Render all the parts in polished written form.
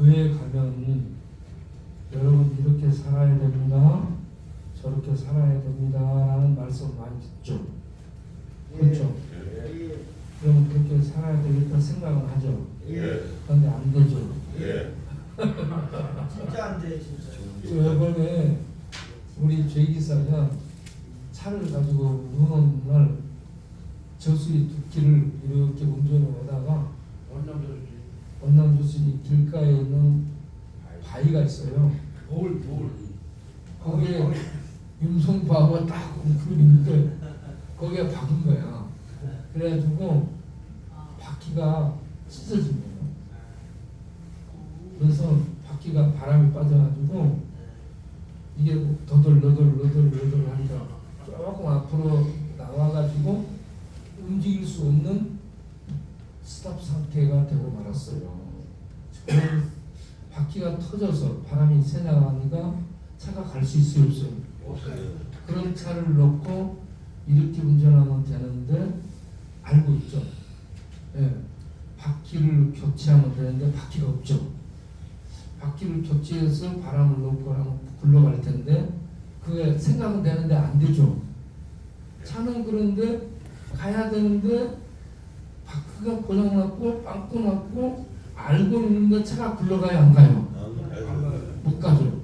교회 가면 여러분 이렇게 살아야 됩니다, 저렇게 살아야 됩니다 라는 말씀 많이 듣죠. 그렇죠? 그러면 그렇게 살아야 되겠다 생각은 하죠. 그런데 안 되죠. 진짜 안 돼, 진짜. 이번에 우리 죄기사가 차를 가지고 눈 오는 날 저수지 두 길을 이렇게 운전을 하다가 원남 저수지 길가에 있는 바위가 있어요. 거기에 윤성바하고 딱 웅크리는데 거기에 박은 거야. 그래가지고 바퀴가 찢어진 거예요. 그래서 바퀴가 바람이 빠져가지고 이게 너덜너덜 하니까 조금 앞으로 나와가지고 움직일 수 없는 스탑 상태가 되고 말았어요. 그럼 바퀴가 터져서 바람이 새 나가니까 차가 갈 수 있어요, 없어요? 그런 차를 놓고 이렇게 운전하면 되는데 알고 있죠. 예, 바퀴를 교체하면 되는데 바퀴가 없죠. 바퀴를 교체해서 바람을 놓고 하면 굴러갈 텐데 그게 생각은 되는데 안 되죠. 차는 그런데 가야 되는데 바퀴가 고장났고 빵꾸 났고 알고 있는데 차가 굴러가야 안 가요. 못 가죠.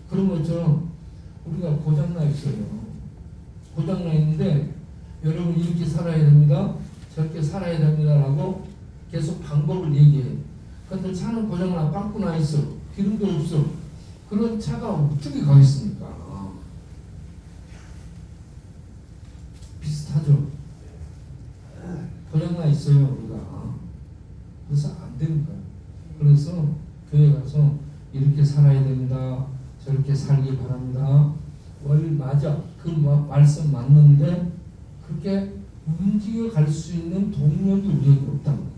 그런 것처럼 우리가 고장나 있어요. 고장나 있는데 여러분 이렇게 살아야 됩니다, 저렇게 살아야 됩니다라고 계속 방법을 얘기해. 그런데 차는 고장나 빵꾸 나 있어. 기름도 없어. 그런 차가 어떻게 가겠습니까? 비슷하죠. 고장나 있어요 우리가. 그래서 안 되는 거예요. 그래서 교회 가서 이렇게 살아야 됩니다, 저렇게 살기 바랍니다. 맞아. 그 말씀 맞는데 그렇게 움직여 갈 수 있는 동력이 우리에게 없다는 거예요.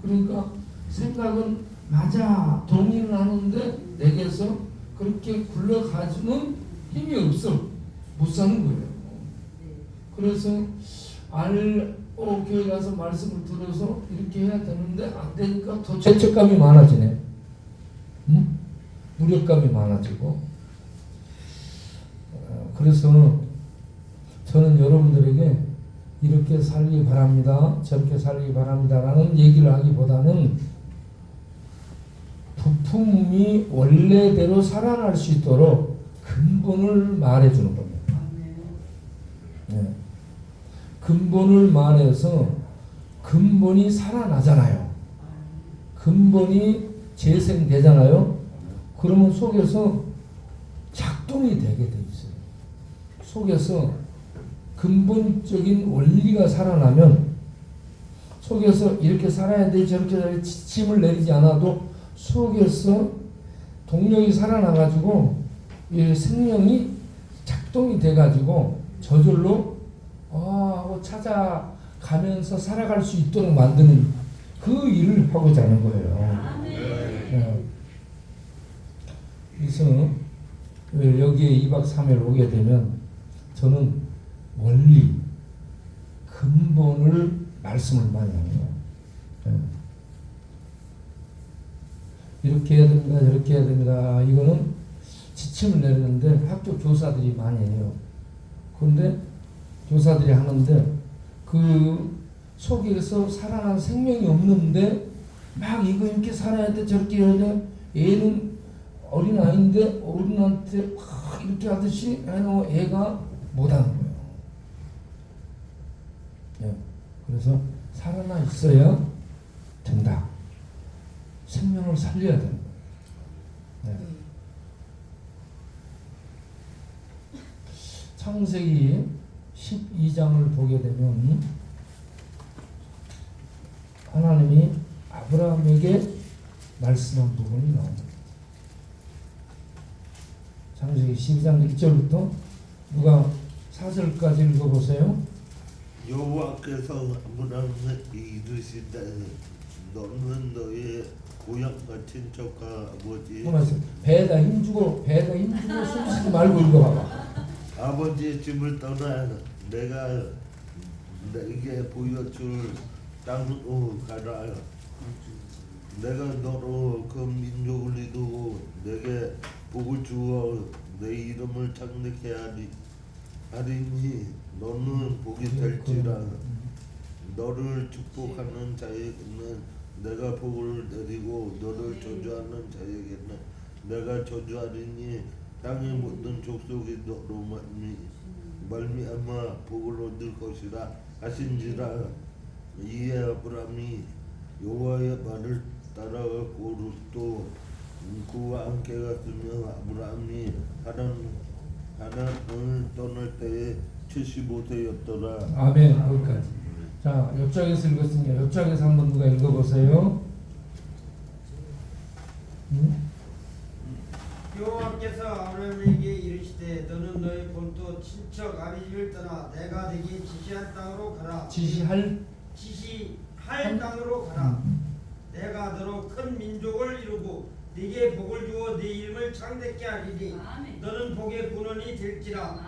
그러니까 생각은 맞아, 동의는 하는데 내게서 그렇게 굴러가지는 힘이 없어. 못 사는 거예요. 그래서 교회 가서 말씀을 들어서 이렇게 해야 되는데 안 되니까 더 죄책감이 많아지네. 응? 무력감이 많아지고. 그래서 저는 여러분들에게 이렇게 살기 바랍니다, 저렇게 살기 바랍니다 라는 얘기를 하기보다는 부품이 원래대로 살아날 수 있도록 근본을 말해주는 겁니다. 네. 근본을 말해서 근본이 살아나잖아요. 근본이 재생되잖아요. 그러면 속에서 작동이 되게 돼 있어요. 속에서 근본적인 원리가 살아나면 속에서 이렇게 살아야 돼, 저렇게 살아야 돼, 지침을 내리지 않아도 속에서 동력이 살아나가지고 이 생명이 작동이 돼가지고 저절로 하고 찾아가면서 살아갈 수 있도록 만드는 그 일을 하고자 하는 거예요. 네. 그래서 여기에 2박 3일 오게 되면 저는 원리, 근본을 말씀을 많이 합니다. 네. 이렇게 해야 됩니다, 저렇게 해야 됩니다. 이거는 지침을 내리는데 학교 교사들이 많이 해요. 그런데 교사들이 하는데 그 속에서 살아난 생명이 없는데 막 이거 이렇게 살아야 돼, 저렇게 해야 돼. 얘는 어린아이인데 어른한테 막 이렇게 하듯이 해놓은 애가 못하는 거예요. 네. 그래서 살아나 있어야 된다. 생명을 살려야 된다. 네. 창세기 12장을 보게 되면 하나님이 아브라함에게 말씀한 부분이 나옵니다. 창세기 12장 1절부터 누가 4절까지 읽어보세요. 여호와께서 아브라함을 이르시되 너는 너의 고향과 친척과 아버지 배에다 힘주고 숨쉬지 말고 읽어봐봐. 아버지의 집을 떠나 내가 내게 보여줄 땅으로 가라. 내가 너로 그 민족을 이루고 내게 복을 주어 내 이름을 창대케 하리니 너는 복이 될지라. 너를 축복하는 자에게는 내가 복을 내리고 너를 저주하는 자에게는 내가 저주하리니 땅의 모든 족속이 너로 말미암아 복을 얻을 것이라 하신지라. 이에 아브라함이 여호와의 말을 따라가고 룻도 그와 함께 갔으며 아브라함이 하란을 떠날 때에 75세였더라. 아멘. 거기까지. 자, 옆장에서 읽었으니까 옆장에서 한번 누가 읽어보세요. 여호와께서 아브라함에게 이르시되 너는 너의 본토 친척 아비집을 떠나 내가 네게 지시한 땅으로 가라. 지시할 땅으로 가라. 내가 너로 큰 민족을 이루고 네게 복을 주어 네 이름을 창대케 하리니 너는 복의 근원이 될지라.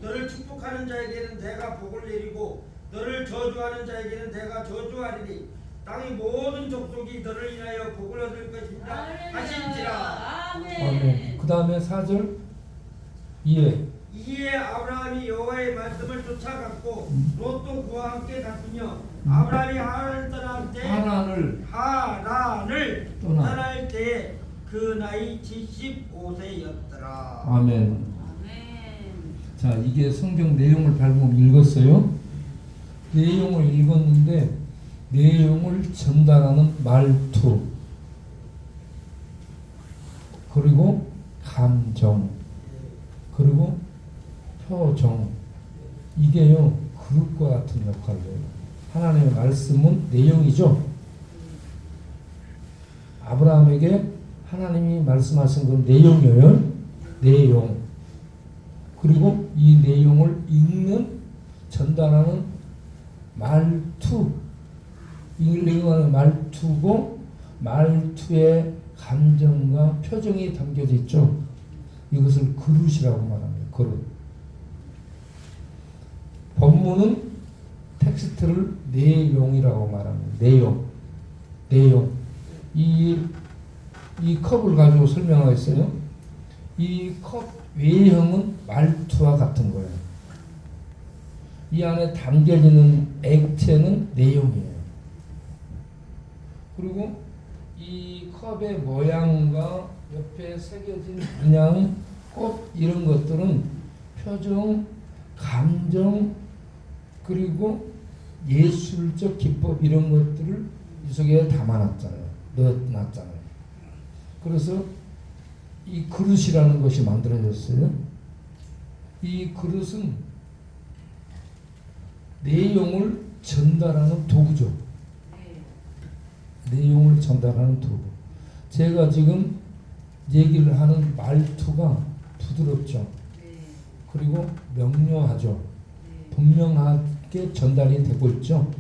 너를 축복하는 자에게는 내가 복을 내리고 너를 저주하는 자에게는 내가 저주하리니 땅의 모든 족속이 너를 인하여 복을 얻을 것이라 하신지라. 아멘. 그 다음에 4절 이에 아브라함이 여호와의 말씀을 쫓아갔고 롯도 그와 함께 갔으며 아브라함이 하란을 떠날 때에 그 나이 75세였더라. 아멘. 자, 이게 성경 내용을 밟으면 읽었어요. 내용을 읽었는데 내용을 전달하는 말투 그리고 감정 그리고 표정 이게요 그릇과 같은 역할을 해요. 하나님의 말씀은 내용이죠. 아브라함에게 하나님이 말씀하신 건 내용이에요. 내용. 그리고 이 내용을 읽는 전달하는 말투. 읽는 말투고 말투에 감정과 표정이 담겨져 있죠. 이것을 그릇이라고 말합니다. 그릇. 본문은 텍스트를 내용이라고 말합니다. 내용. 이 컵을 가지고 설명하겠어요. 이 컵 외형은 말투와 같은 거예요. 이 안에 담겨지는 액체는 내용이에요. 그리고 이 컵의 모양과 옆에 새겨진 문양, 꽃 이런 것들은 표정, 감정 그리고 예술적 기법 이런 것들을 이 속에 담아놨잖아요. 넣어놨잖아요. 그래서 이 그릇이라는 것이 만들어졌어요. 이 그릇은 내용을 전달하는 도구죠. 내용을 전달하는 도구. 제가 지금 얘기를 하는 말투가 부드럽죠. 그리고 명료하죠. 분명하게 전달이 되고 있죠.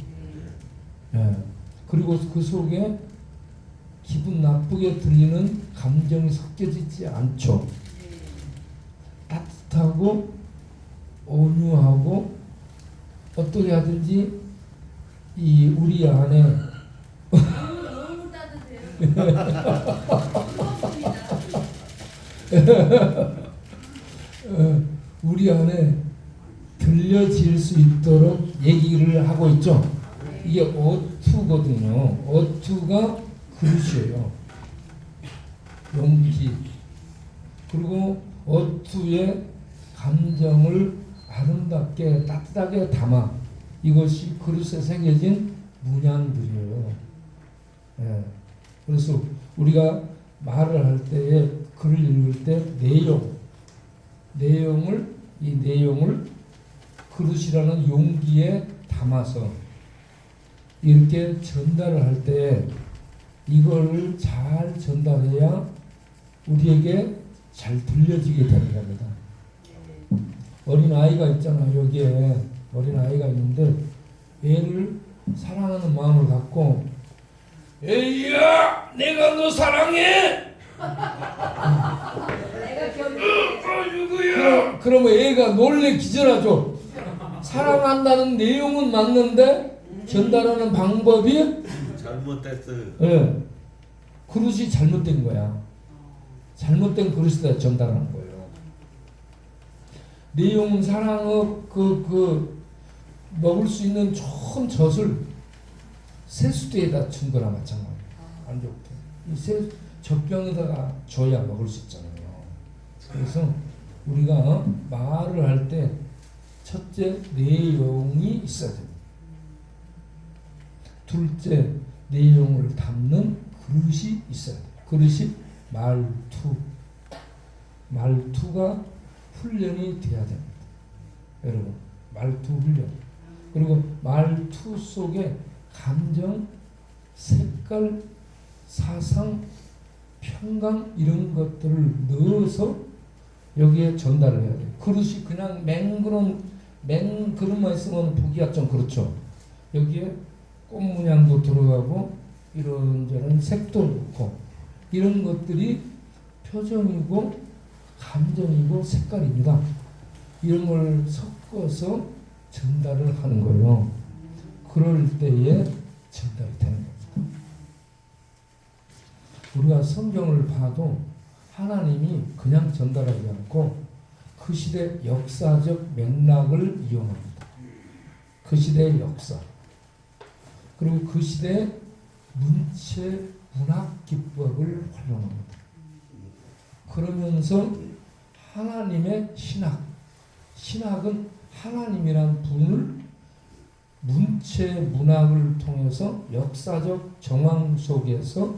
그리고 그 속에 기분 나쁘게 들리는 감정이 섞여지지 않죠. 따뜻하고 온유하고 어떻게 하든지 이 우리 안에 너무 따뜻해요. 우리 안에 들려질 수 있도록 얘기를 하고 있죠. 이게 어투거든요. 어투가 그릇이에요. 용기. 그리고 어투의 감정을 아름답게 따뜻하게 담아. 이것이 그릇에 새겨진 문양들이에요. 그래서 우리가 말을 할 때에 글을 읽을 때 이 내용을 그릇이라는 용기에 담아서 이렇게 전달을 할 때 이걸 잘 전달해야 우리에게 잘 들려지게 되는 겁니다. 어린아이가 있잖아요. 여기에 어린아이가 있는데 애를 사랑하는 마음을 갖고 애야 내가 너 사랑해 누구야? 그러면 애가 놀래 기절하죠. 사랑한다는 내용은 맞는데 전달하는 방법이 잘못됐어요. 예, 그릇이 잘못된 거야. 잘못된 그릇에다 전달하는 거예요. 내용 사랑의 먹을 수 있는 좋은 젖을 세수대에다 준 거나 마찬가지야. 안 좋게. 이 젖병에다가 줘야 먹을 수 있잖아요. 그래서 우리가 말을 할 때 첫째 내용이 있어야 됩니다. 둘째 내용을 담는 그릇이 있어야 돼요. 그릇이 말투. 말투가 훈련이 돼야 됩니다. 여러분, 말투 훈련. 그리고 말투 속에 감정, 색깔, 사상, 평강 이런 것들을 넣어서 여기에 전달을 해야 돼요. 그릇이 그냥 그릇만 있으면 보기가 좀 그렇죠. 여기에 꽃 문양도 들어가고 이런저런 색도 넣고 이런 것들이 표정이고 감정이고 색깔입니다. 이런 걸 섞어서 전달을 하는 거예요. 그럴 때에 전달이 되는 겁니다. 우리가 성경을 봐도 하나님이 그냥 전달하지 않고 그 시대 역사적 맥락을 이용합니다. 그 시대의 역사 그리고 그 시대의 문체 문학 기법을 활용합니다. 그러면서 하나님의 신학은 하나님이란 분을 문체 문학을 통해서 역사적 정황 속에서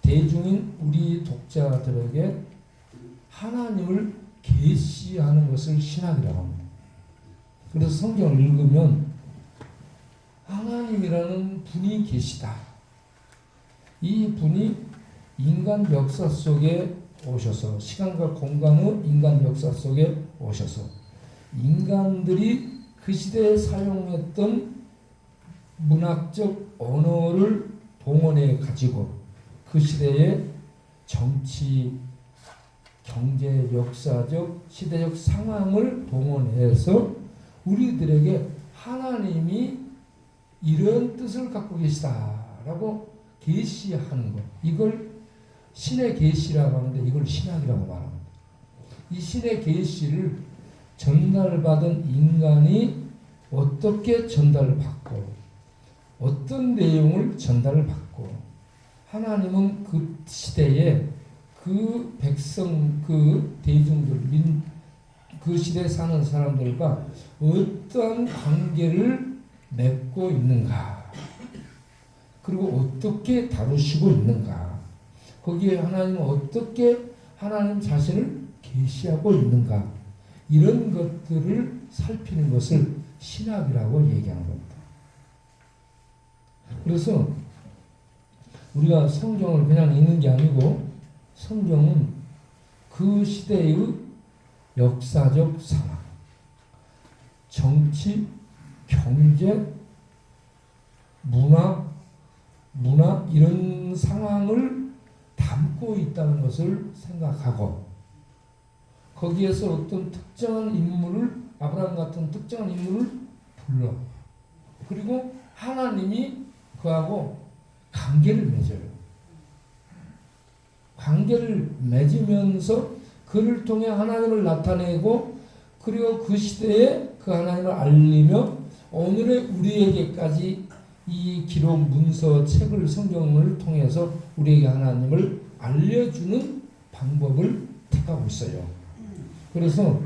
대중인 우리 독자들에게 하나님을 계시하는 것을 신학이라고 합니다. 그래서 성경을 읽으면 하나님이라는 분이 계시다. 이 분이 인간 역사 속에 오셔서 시간과 공간의 인간 역사 속에 오셔서 인간들이 그 시대에 사용했던 문학적 언어를 동원해 가지고 그 시대의 정치, 경제, 역사적, 시대적 상황을 동원해서 우리들에게 하나님이 이런 뜻을 갖고 계시다라고 계시하는 것. 이걸 신의 계시라고 하는데 이걸 신학이라고 말합니다. 이 신의 계시를 전달받은 인간이 어떻게 전달을 받고 어떤 내용을 전달을 받고 하나님은 그 시대에 그 백성, 그 대중들, 그 시대에 사는 사람들과 어떤 관계를 맺고 있는가 그리고 어떻게 다루시고 있는가 거기에 하나님은 어떻게 하나님 자신을 계시하고 있는가 이런 것들을 살피는 것을 신학이라고 얘기하는 겁니다. 그래서 우리가 성경을 그냥 읽는 게 아니고 성경은 그 시대의 역사적 상황, 정치, 경제, 문화 이런 상황을 담고 있다는 것을 생각하고 거기에서 어떤 특정한 인물을 아브라함 같은 특정한 인물을 불러 그리고 하나님이 그하고 관계를 맺어요. 관계를 맺으면서 그를 통해 하나님을 나타내고 그리고 그 시대에 그 하나님을 알리며 오늘의 우리에게까지 이 기록 문서 책을 성경을 통해서 우리에게 하나님을 알려주는 방법을 택하고 있어요. 그래서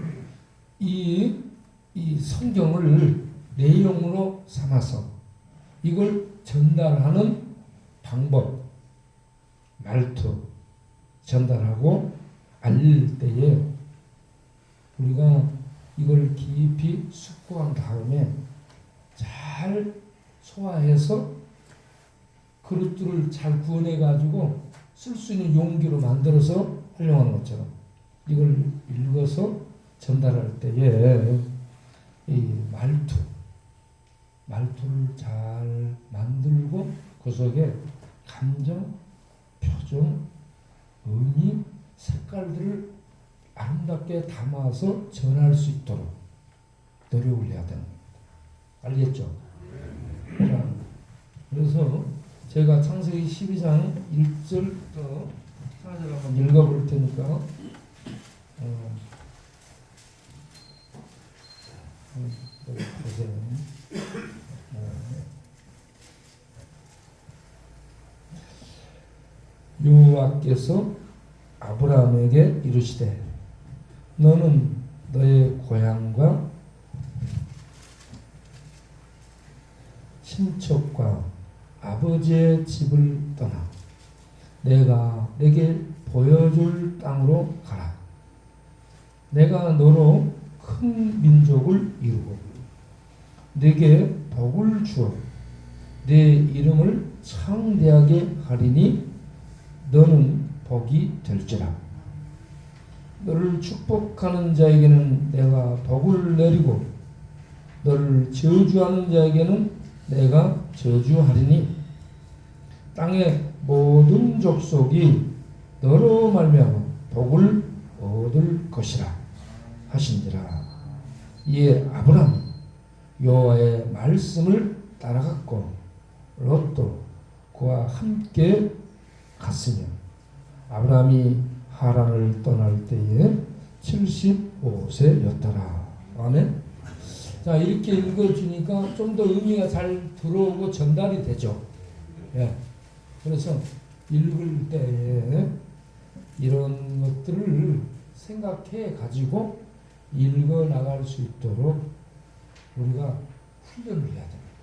이 성경을 내용으로 삼아서 이걸 전달하는 방법, 말투 전달하고 알릴 때에 우리가 이걸 깊이 숙고한 다음에 잘 소화해서 그릇들을 잘 구워내 가지고 쓸 수 있는 용기로 만들어서 활용하는 것처럼 이걸 읽어서 전달할 때에 이 말투를 잘 만들고 그 속에 감정, 표정, 의미, 색깔들을 아름답게 담아서 전할 수 있도록 노력을 해야 되는 겁니다. 알겠죠? 자, 그래서 제가 창세기 12장 1절부터 4절 한번 읽어볼 테니까 보세요. 여호와께서 아브라함에게 이르시되 너는 너의 고향과 친척과 아버지의 집을 떠나 내가 내게 보여줄 땅으로 가라. 내가 너로 큰 민족을 이루고 네게 복을 주어 네 이름을 창대하게 하리니 너는 복이 될지라. 너를 축복하는 자에게는 내가 복을 내리고 너를 저주하는 자에게는 내가 저주하리니 땅의 모든 족속이 너로 말미암아 복을 얻을 것이라 하신지라. 이에 아브라함 여호와의 말씀을 따라갔고 롯도 그와 함께 갔으며 아브라함이 하란을 떠날 때에 75세였더라. 아멘. 자, 이렇게 읽어주니까 좀 더 의미가 잘 들어오고 전달이 되죠. 예. 그래서 읽을 때에 이런 것들을 생각해 가지고 읽어 나갈 수 있도록 우리가 훈련을 해야 됩니다.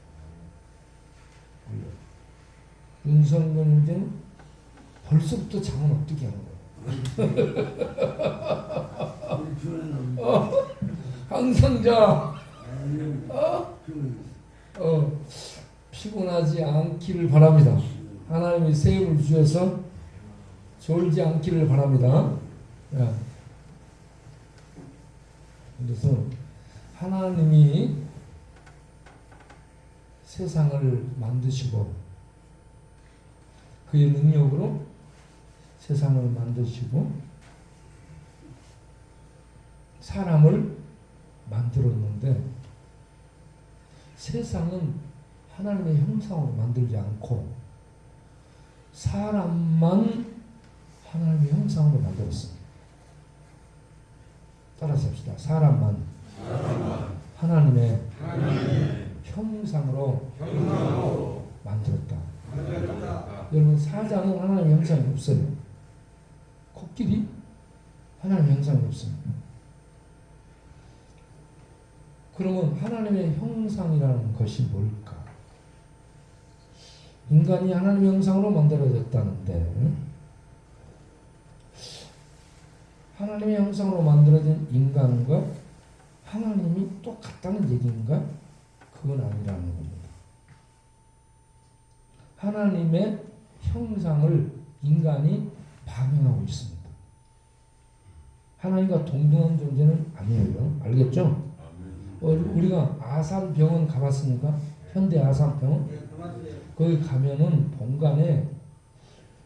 윤성근 이제는 벌써부터 장은 어떻게 하는 거야? 항상 피곤하지 않기를 바랍니다. 하나님이 새 힘을 주셔서 졸지 않기를 바랍니다. 예. 그래서 하나님이 세상을 만드시고 그의 능력으로 세상을 만드시고 사람을 만들었는데 세상은 하나님의 형상으로 만들지 않고 사람만 하나님의 형상으로 만들었습니다. 따라서 합시다. 사람만 하나님의 형상으로 만들었다. 여러분 사자는 하나님의 형상이 없어요. 코끼리 하나님의 형상이 없습니다. 그러면 하나님의 형상이라는 것이 뭘까? 인간이 하나님의 형상으로 만들어졌다는데 하나님의 형상으로 만들어진 인간과 하나님이 똑같다는 얘기인가? 그건 아니라는 겁니다. 하나님의 형상을 인간이 반영하고 있습니다. 하나님과 동등한 존재는 아니에요. 알겠죠? 우리가 아산병원 가봤습니까? 현대 아산병원? 거기 가면은 본관에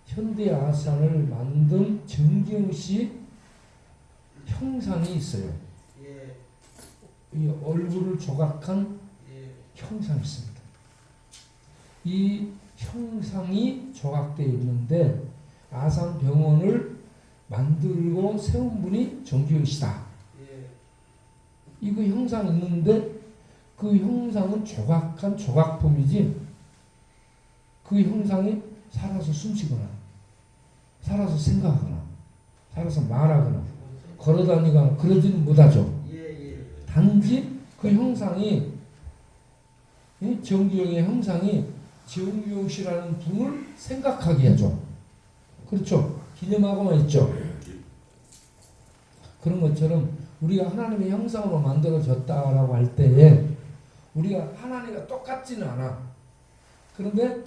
현대 아산을 만든 정경씨 형상이 있어요. 이 얼굴을 조각한 형상이 있습니다. 이 형상이 조각되어 있는데 아산병원을 만들고 세운 분이 정경씨다. 이거 형상 있는데 그 형상은 조각한 조각품이지 그 형상이 살아서 숨쉬거나 살아서 생각하거나 살아서 말하거나 걸어다니거나 그러지는 못하죠. 단지 그 형상이 정규영의 형상이 정규영 씨라는 분을 생각하게 하죠. 그렇죠. 기념하고만 있죠. 그런 것처럼 우리가 하나님의 형상으로 만들어졌다라고 할 때에 우리가 하나님과 똑같지는 않아. 그런데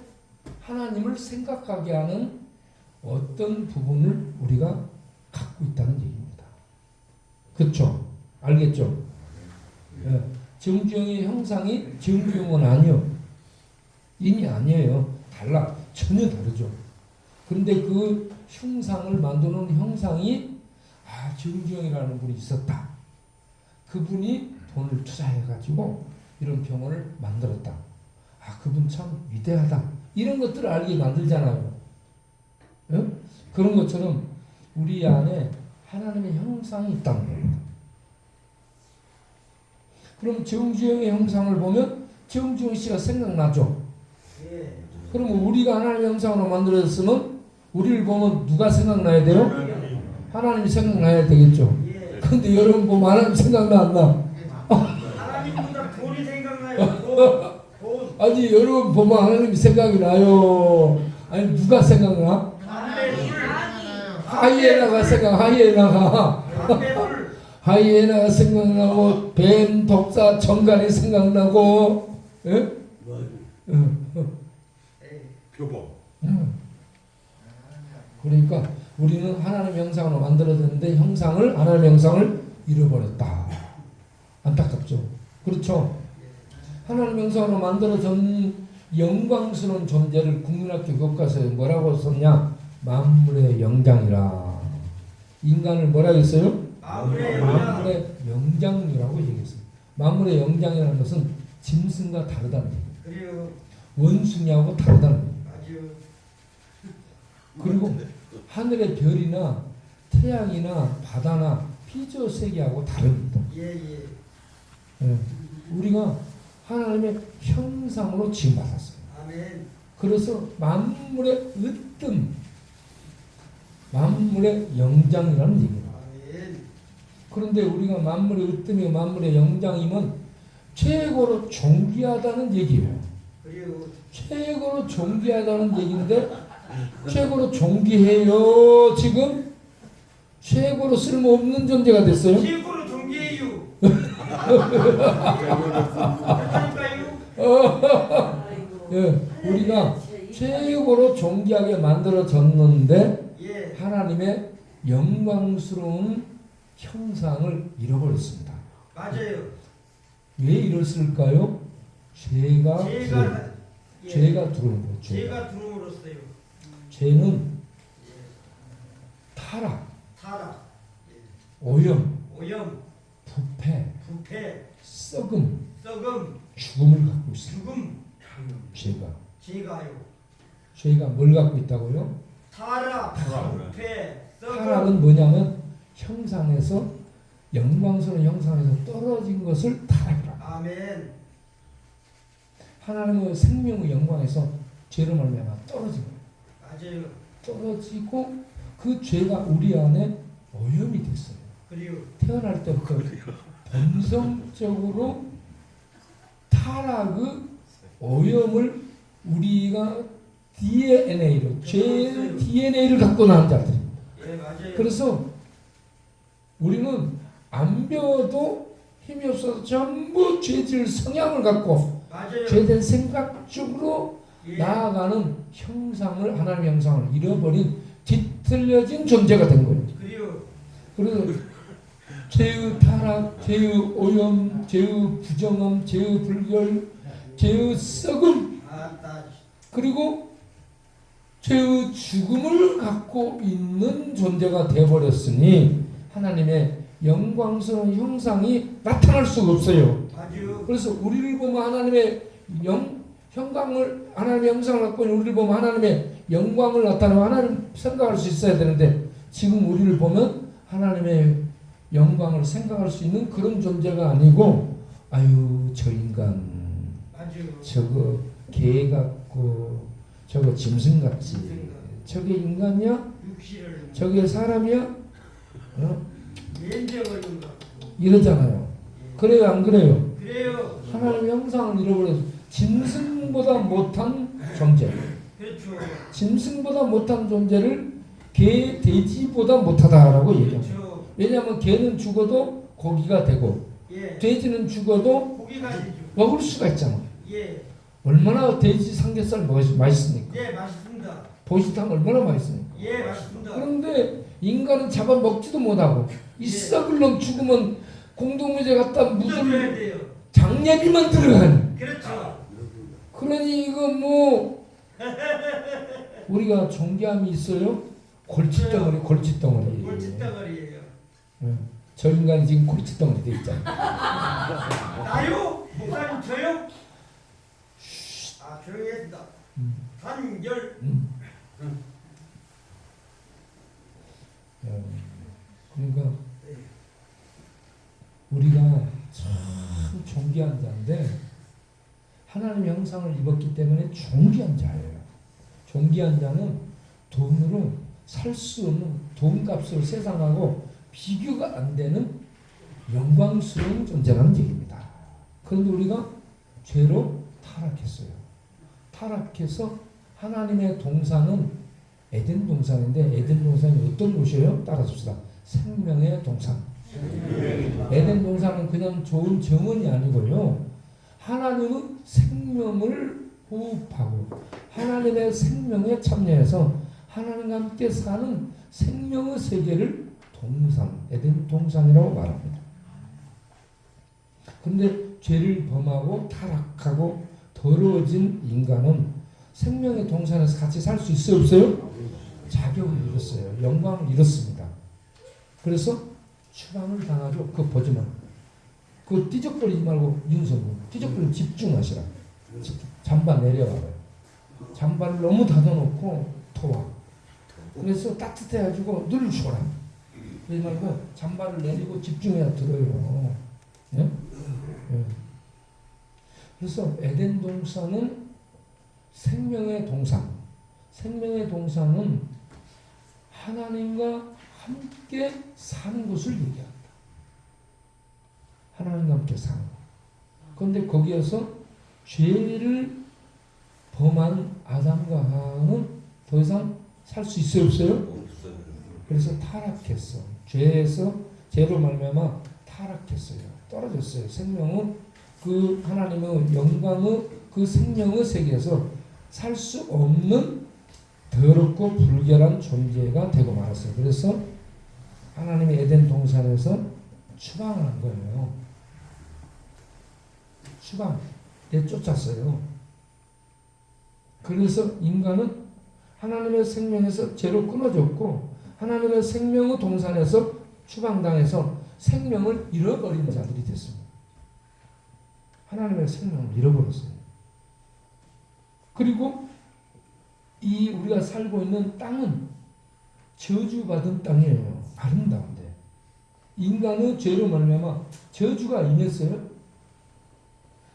하나님을 생각하게 하는 어떤 부분을 우리가 갖고 있다는 얘기입니다. 그렇죠? 알겠죠? 네. 정규영의 형상이 정규영은 아니요. 인이 아니에요. 달라. 전혀 다르죠. 그런데 그 형상을 만드는 형상이 정규영이라는 분이 있었다. 그분이 돈을 투자해가지고 이런 병원을 만들었다. 그분 참 위대하다. 이런 것들을 알게 만들잖아요. 예? 그런 것처럼 우리 안에 하나님의 형상이 있다는 겁니다. 그럼 정주영의 형상을 보면 정주영 씨가 생각나죠? 예. 그러면 우리가 하나님의 형상으로 만들어졌으면 우리를 보면 누가 생각나야 돼요? 하나님이 생각나야 되겠죠. 예. 근데 여러분 보면 하나님 생각나 안 나? 하나님보다 돈이 생각나요. 돈. 아니 여러분 보면 하나님이 생각이 나요. 아니 누가 생각나? 하이에나가 생각나고 하이에나가 생각나고 뱀, 독사, 정갈이 생각나고 예? 표범. 그러니까 우리는 하나님의 형상으로 만들어졌는데 하나님의 형상을 잃어버렸다. 안타깝죠. 그렇죠. 하나님의 형상으로 만들어진 영광스러운 존재를 국민학교 교과서에 뭐라고 썼냐? 만물의 영장이라. 인간을 뭐라 했어요? 만물의 영장이라고 얘기했어요. 만물의 영장이라는 것은 짐승과 다르다는 얘기예요. 원숭이하고 다르다는 얘기예요. 그리고 하늘의 별이나 태양이나 바다나 피조 세계하고 다릅니다. 예. 우리가 하나님의 형상으로 지음받았어요. 아멘. 그래서 만물의 으뜸, 만물의 영장이라는 얘기입니다. 아멘. 그런데 우리가 만물의 으뜸이고 만물의 영장이면 최고로 존귀하다는 얘기예요. 그리고 최고로 존귀하다는 얘기인데 최고로 존귀해요. 지금 최고로 쓸모없는 존재가 됐어요. 최고로 존귀해요. 예, 우리가 최고로 존귀하게 만들어졌는데 예. 하나님의 영광스러운 형상을 잃어버렸습니다. 맞아요. 왜 이랬을까요? 죄가 들어온 거죠. 죄가 들어오었어요. 죄는 타락, 오염, 부패, 썩음, 죽음을 갖고 있습니다. 죄가 뭘 갖고 있다고요? 타락, 부패, 타락은 뭐냐면 형상에서 영광스러운 형상에서 떨어진 것을 타락이라고. 아멘. 하나님의 생명의 영광에서 죄로 말미암아 떨어진 거예요. 맞아요. 떨어지고 그 죄가 우리 안에 오염이 됐어요. 그리고 태어날 때부터 본성적으로 타락의 오염을 우리가 DNA로 죄의 DNA를 갖고 나온 자들입니다. 예, 맞아요. 그래서 우리는 안 배워도 힘이 없어서 전부 죄질 성향을 갖고 맞아요. 죄된 생각 쪽으로 예. 나아가는 형상을 하나님의 형상을 잃어버린 뒤틀려진 존재가 된 거예요. 그래서 죄의 타락, 죄의 오염, 죄의 부정함, 죄의 불결, 죄의 썩음, 그리고 죄의 죽음을 갖고 있는 존재가 되어버렸으니 하나님의 영광스러운 형상이 나타날 수가 없어요. 그래서 우리를 보면 하나님의 하나님의 형상을 갖고 있는 우리를 보면 하나님의 영광을 나타내고 하나님 생각할 수 있어야 되는데 지금 우리를 보면 하나님의 영광을 생각할 수 있는 그런 존재가 아니고 아유 저 인간 저거 개 같고 저거 짐승 같지 저게 인간이야? 저게 사람이야? 이러잖아요. 그래요 안 그래요? 하나님의 형상을 잃어버려서 짐승보다 못한 존재, 짐승보다 못한 존재를 개, 돼지보다 못하다라고 얘기합니다. 왜냐하면 개는 죽어도 고기가 되고 돼지는 죽어도 먹을 수가 있잖아요. 얼마나 돼지 삼겹살 맛있습니까? 맛있습니다. 보시탕 얼마나 맛있습니까? 맛있습니다. 그런데 인간은 잡아먹지도 못하고 이 썩을 놈 죽으면 공동묘지에 갖다 묻을 장례비만 들어가니. 그러니 이거 뭐 우리가 존귀함이 있어요? 골칫덩어리예요. 저 인간이 지금 골칫덩어리 돼 있잖아요. 나요? 목사님 저요? 조용히 했습니다. 단결. 그러니까 우리가 참 존귀한 자인데 하나님의 형상을 입었기 때문에 존귀한 자예요. 존귀한 자는 돈으로 살 수 없는 돈값을 세상하고 비교가 안 되는 영광스러운 존재라는 얘기입니다. 그런데 우리가 죄로 타락했어요. 타락해서 하나님의 동산은 에덴 동산인데 에덴 동산이 어떤 곳이에요? 따라합시다. 생명의 동산. 에덴 동산은 그냥 좋은 정원이 아니고요. 하나님은 생명을 호흡하고 하나님의 생명에 참여해서 하나님과 함께 사는 생명의 세계를 동산, 에덴 동산이라고 말합니다. 그런데 죄를 범하고 타락하고 더러워진 인간은 생명의 동산에서 같이 살 수 있어요? 없어요? 자격을 잃었어요. 영광을 잃었습니다. 그래서 추방을 당하죠. 그거 보지 마. 그거 띠적거리지 말고 윤석을 띠적거리고 집중하시라. 잠바 내려와요. 잠바를 너무 닫아놓고 토와. 그래서 따뜻해가지고 늘 쉬어라. 그러지 말고 잠바를 내리고 집중해야 들어요. 예? 예. 그래서 에덴 동산은 생명의 동산. 생명의 동산은 하나님과 함께 사는 것을 얘기합니다. 하나님과 함께 사는 것. 그런데 거기에서 죄를 범한 아담과 하와는 더 이상 살 수 있어요? 없어요? 그래서 타락했어. 죄로 말미암아 타락했어요. 떨어졌어요. 생명은 그 하나님의 영광의 그 생명의 세계에서 살 수 없는 더럽고 불결한 존재가 되고 말았어요. 그래서 하나님이 에덴 동산에서 추방한 거예요. 추방, 내쫓았어요. 그래서 인간은 하나님의 생명에서 죄로 끊어졌고 하나님의 생명의 동산에서 추방당해서 생명을 잃어버린 자들이 됐습니다. 하나님의 생명을 잃어버렸어요. 그리고 이 우리가 살고 있는 땅은 저주받은 땅이에요. 아름다운데 인간의 죄로 말미암아 저주가 임했어요.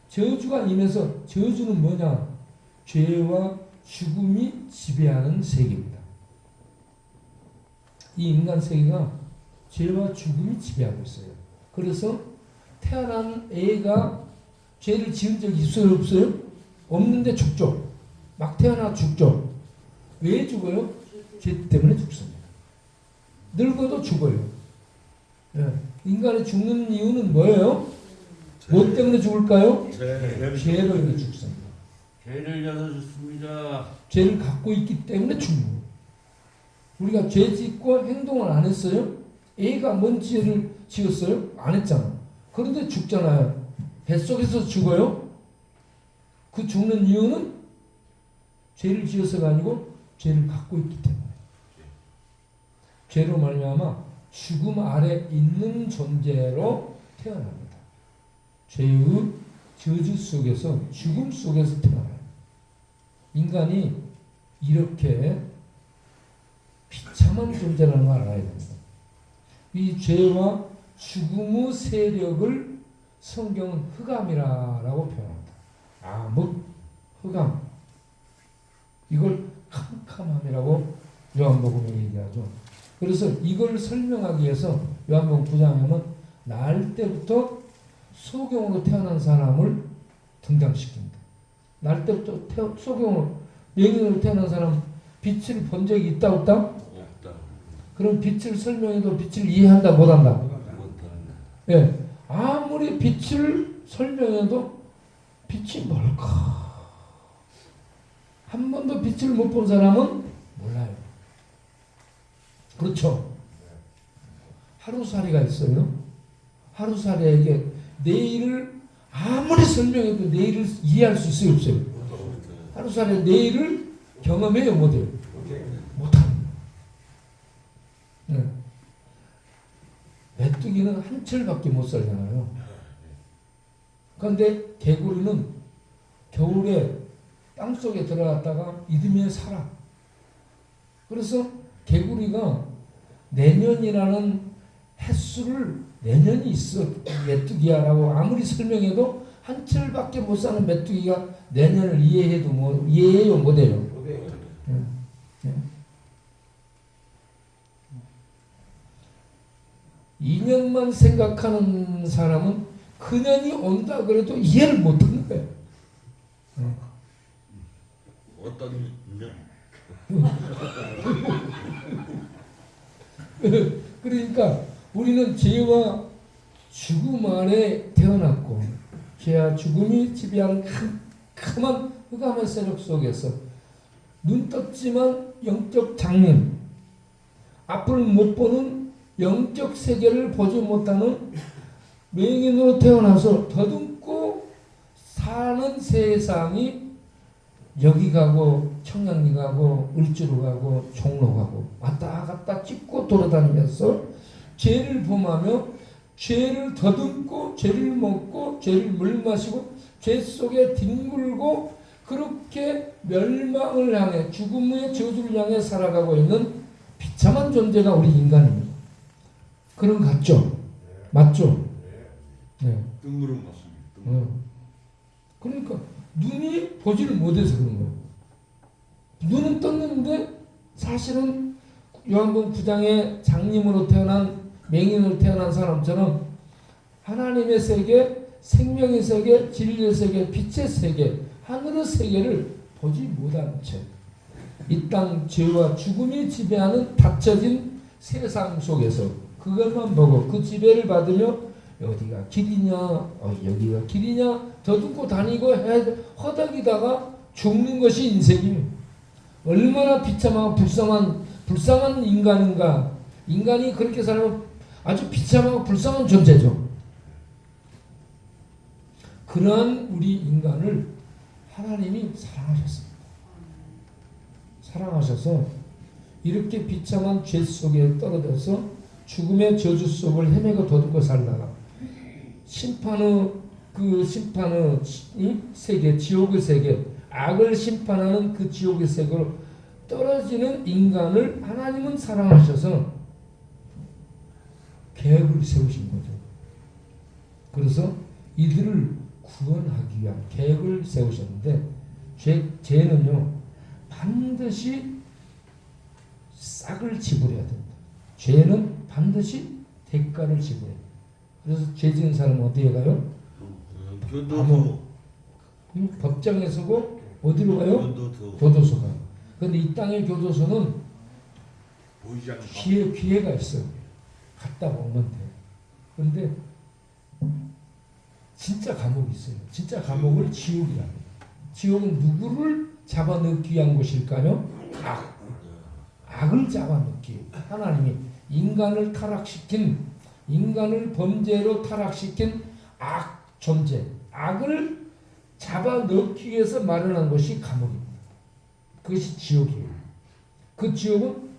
저주가 임해서 저주는 뭐냐? 죄와 죽음이 지배하는 세계입니다. 이 인간 세계가 죄와 죽음이 지배하고 있어요. 그래서 태어난 애가 죄를 지은 적이 있어요? 없어요? 없는데 죽죠. 막 태어나 죽죠. 왜 죽어요? 죄 때문에 죽습니다. 늙어도 죽어요. 예. 인간이 죽는 이유는 뭐예요? 뭐 때문에 죽을까요? 죄로 인해 죽습니다. 죄를 져서 죽습니다. 죄를 갖고 있기 때문에 죽는 거예요. 우리가 죄 짓고 행동을 안 했어요? 애가 뭔 죄를 지었어요? 안 했잖아. 그런데 죽잖아요. 뱃속에서 죽어요? 그 죽는 이유는 죄를 지어서가 아니고 죄를 갖고 있기 때문에. 죄로 말미암아 죽음 아래 있는 존재로 태어납니다. 죄의 저주 속에서 죽음 속에서 태어나요. 인간이 이렇게 비참한 존재라는 걸 알아야 됩니다. 이 죄와 죽음의 세력을 성경은 흑암이라고 표현합니다. 암흑, 흑암. 이걸 캄캄함이라고 요한복음에 얘기하죠. 그래서 이걸 설명하기 위해서 요한복음 9장에 보면 날 때부터 소경으로 태어난 사람을 등장시킵니다. 날 때부터 소경으로 영인으로 태어난 사람 빛을 본 적이 있다 없다? 없다. 그럼 빛을 설명해도 빛을 이해한다 못한다? 못한다. 예, 아무리 빛을 설명해도 빛이 뭘까? 한 번도 빛을 못 본 사람은 몰라요. 그렇죠? 하루살이가 있어요. 하루살이에게 내일을 아무리 설명해도 내일을 이해할 수 있어요, 없어요? 하루살이 내일을 경험해요, 못해요? 못합니다. 네. 메뚜기는 한철밖에 못 살잖아요. 그런데 개구리는 겨울에 땅속에 들어갔다가 이듬해 살아. 그래서 개구리가 내년이라는 횟수를 내년이 있어 메뚜기야라고 아무리 설명해도 한철밖에 못 사는 메뚜기가 내년을 이해해도 뭐 이해해요 못해요. 2년만 생각하는 사람은 그년이 온다 그래도 이해를 못하는 거예요. 어떤 그러니까 우리는 죄와 죽음 안에 태어났고 죄와 죽음이 지배하는 캄캄한 흑암의 세력 속에서 눈 떴지만 영적 장님, 앞을 못 보는 영적 세계를 보지 못하는 맹인으로 태어나서 더듬고 사는 세상이 여기 가고 청량리 가고 을지로 가고 종로 가고 왔다 갔다 찍고 돌아다니면서 죄를 범하며 죄를 더듬고 죄를 먹고 죄를 물마시고 죄 속에 뒹굴고 그렇게 멸망을 향해 죽음의 저주를 향해 살아가고 있는 비참한 존재가 우리 인간입니다. 그런 것 같죠? 맞죠? 네. 뜬구름 같습니다. 그러니까 눈이 보지를 못해서 그런 거예요. 눈은 떴는데 사실은 요한복음 9장에 장님으로 태어난 맹인으로 태어난 사람처럼 하나님의 세계, 생명의 세계, 진리의 세계, 빛의 세계, 하늘의 세계를 보지 못하는 채 이 땅 죄와 죽음이 지배하는 닫혀진 세상 속에서 그것만 보고 그 지배를 받으며 어디가 길이냐, 여기가 길이냐 더듬고 다니고 허덕이다가 죽는 것이 인생이에요. 얼마나 비참하고 불쌍한 인간인가. 인간이 그렇게 살면 아주 비참하고 불쌍한 존재죠. 그러한 우리 인간을 하나님이 사랑하셨습니다. 사랑하셔서 이렇게 비참한 죄 속에 떨어져서 죽음의 저주 속을 헤매고 더듬고 살다가 심판의 세계, 지옥의 세계, 악을 심판하는 그 지옥의 세계로 떨어지는 인간을 하나님은 사랑하셔서 계획을 세우신 거죠. 그래서 이들을 구원하기 위한 계획을 세우셨는데 죄는요 반드시 싹을 지불해야 됩니다. 죄는 반드시 대가를 지불해요. 그래서 죄 지은 사람은 어디에 가요? 교도소. 법정에 서고 어디로 가요? 교도소. 가요. 그런데 이 땅의 교도소는 보이지 않는 기회가 있어요. 갔다 오면 돼요. 그런데 진짜 감옥이 있어요. 진짜 감옥을 지옥이라 해요. 지옥은 누구를 잡아넣기 위한 곳일까요? 악을 잡아넣기. 하나님이 인간을 타락시킨, 인간을 범죄로 타락시킨 악 존재, 악을 잡아넣기 위해서 마련한 것이 감옥입니다. 그것이 지옥이에요. 그 지옥은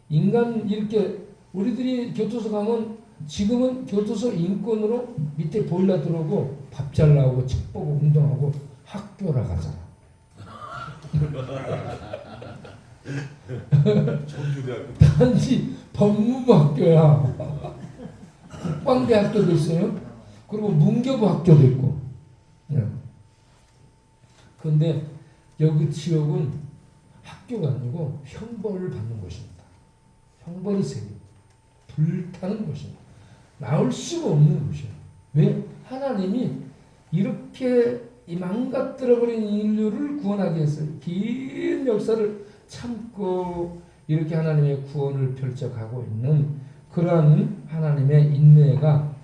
인간 이렇게 우리들이 교도소 가면 지금은 교도소 인권으로 밑에 보일러 들어오고 밥 잘 나오고 책 보고 운동하고 학교라 가잖아. 단지 법무부 학교야. 국방대학교도 있어요. 그리고 문교부 학교도 있고. 그런데 여기 지옥은 학교가 아니고 형벌을 받는 곳입니다. 형벌의 세계. 불타는 곳입니다. 나올 수가 없는 곳이에요. 왜? 하나님이 이렇게 이 망가뜨려버린 인류를 구원하기 위해서 긴 역사를 참고 이렇게 하나님의 구원을 펼쳐가고 있는 그러한 하나님의 인내가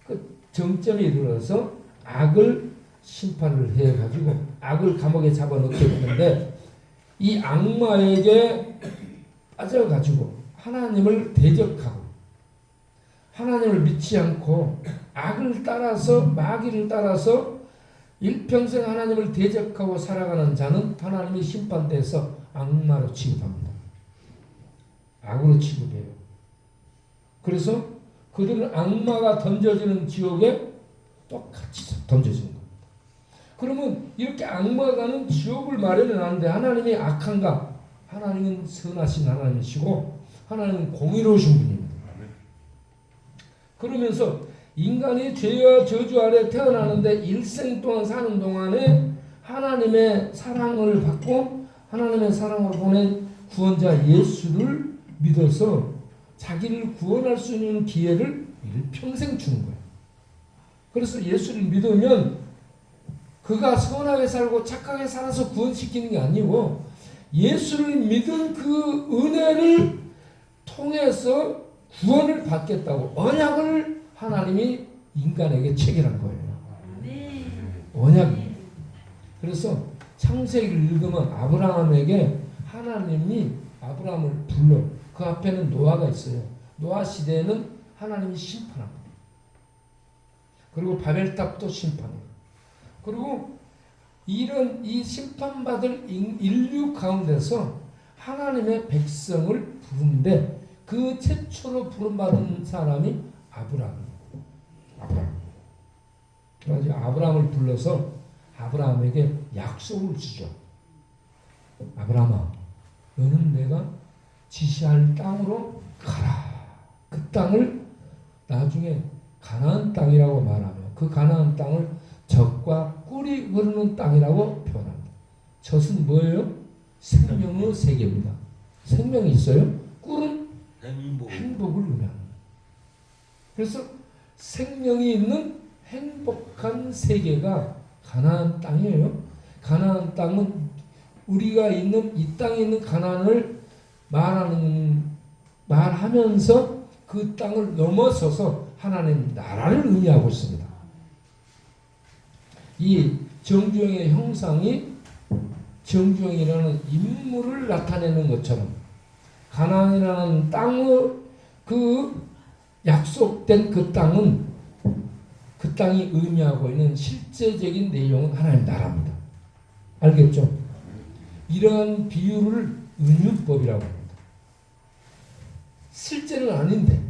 그 정점에 이르러서 악을 심판을 해가지고 악을 감옥에 잡아넣게 되는데 이 악마에게 빠져가지고 하나님을 대적하고 하나님을 믿지 않고 악을 따라서 마귀를 따라서 일평생 하나님을 대적하고 살아가는 자는 하나님의 심판대에서 악마로 취급합니다. 악으로 취급해요. 그래서 그들은 악마가 던져지는 지옥에 똑같이 던져지는 겁니다. 그러면 이렇게 악마가 가는 지옥을 마련해 놨는데 하나님이 악한가? 하나님은 선하신 하나님이시고 하나님은 공의로우신 분입니다. 그러면서 인간이 죄와 저주 아래 태어나는데 일생 동안 사는 동안에 하나님의 사랑을 받고 하나님의 사랑을 보낸 구원자 예수를 믿어서 자기를 구원할 수 있는 기회를 일평생 주는 거예요. 그래서 예수를 믿으면 그가 선하게 살고 착하게 살아서 구원시키는 게 아니고 예수를 믿은 그 은혜를 통해서 구원을 받겠다고 언약을 하나님이 인간에게 체결한 거예요. 언약. 그래서 창세기를 읽으면 아브라함에게 하나님이 아브라함을 불러. 그 앞에는 노아가 있어요. 노아 시대에는 하나님이 심판합니다. 그리고 바벨탑도 심판해요. 그리고 이런 이 심판받을 인류 가운데서 하나님의 백성을 부르는데 그 최초로 부름받은 사람이 아브라함이에요. 그래서 아브라함을 불러서 아브라함에게 약속을 주죠. 아브라함아, 너는 내가 지시할 땅으로 가라. 그 땅을 나중에 가나안 땅이라고 말하며 그 가나안 땅을 젖과 꿀이 흐르는 땅이라고 표현합니다. 젖은 뭐예요? 생명의 세계입니다. 생명이 있어요. 꿀은 행복을 의미합니다. 그래서 생명이 있는 행복한 세계가 가나안 땅이에요. 가나안 땅은 우리가 있는 이 땅에 있는 가나안을 말하면서 그 땅을 넘어서서 하나님 나라를 의미하고 있습니다. 이 정주영의 형상이 정주영이라는 인물을 나타내는 것처럼 가나안이라는 땅의 그 약속된 그 땅은 그 땅이 의미하고 있는 실제적인 내용은 하나님 나라입니다. 알겠죠? 이러한 비유를 은유법이라고 합니다. 실제는 아닌데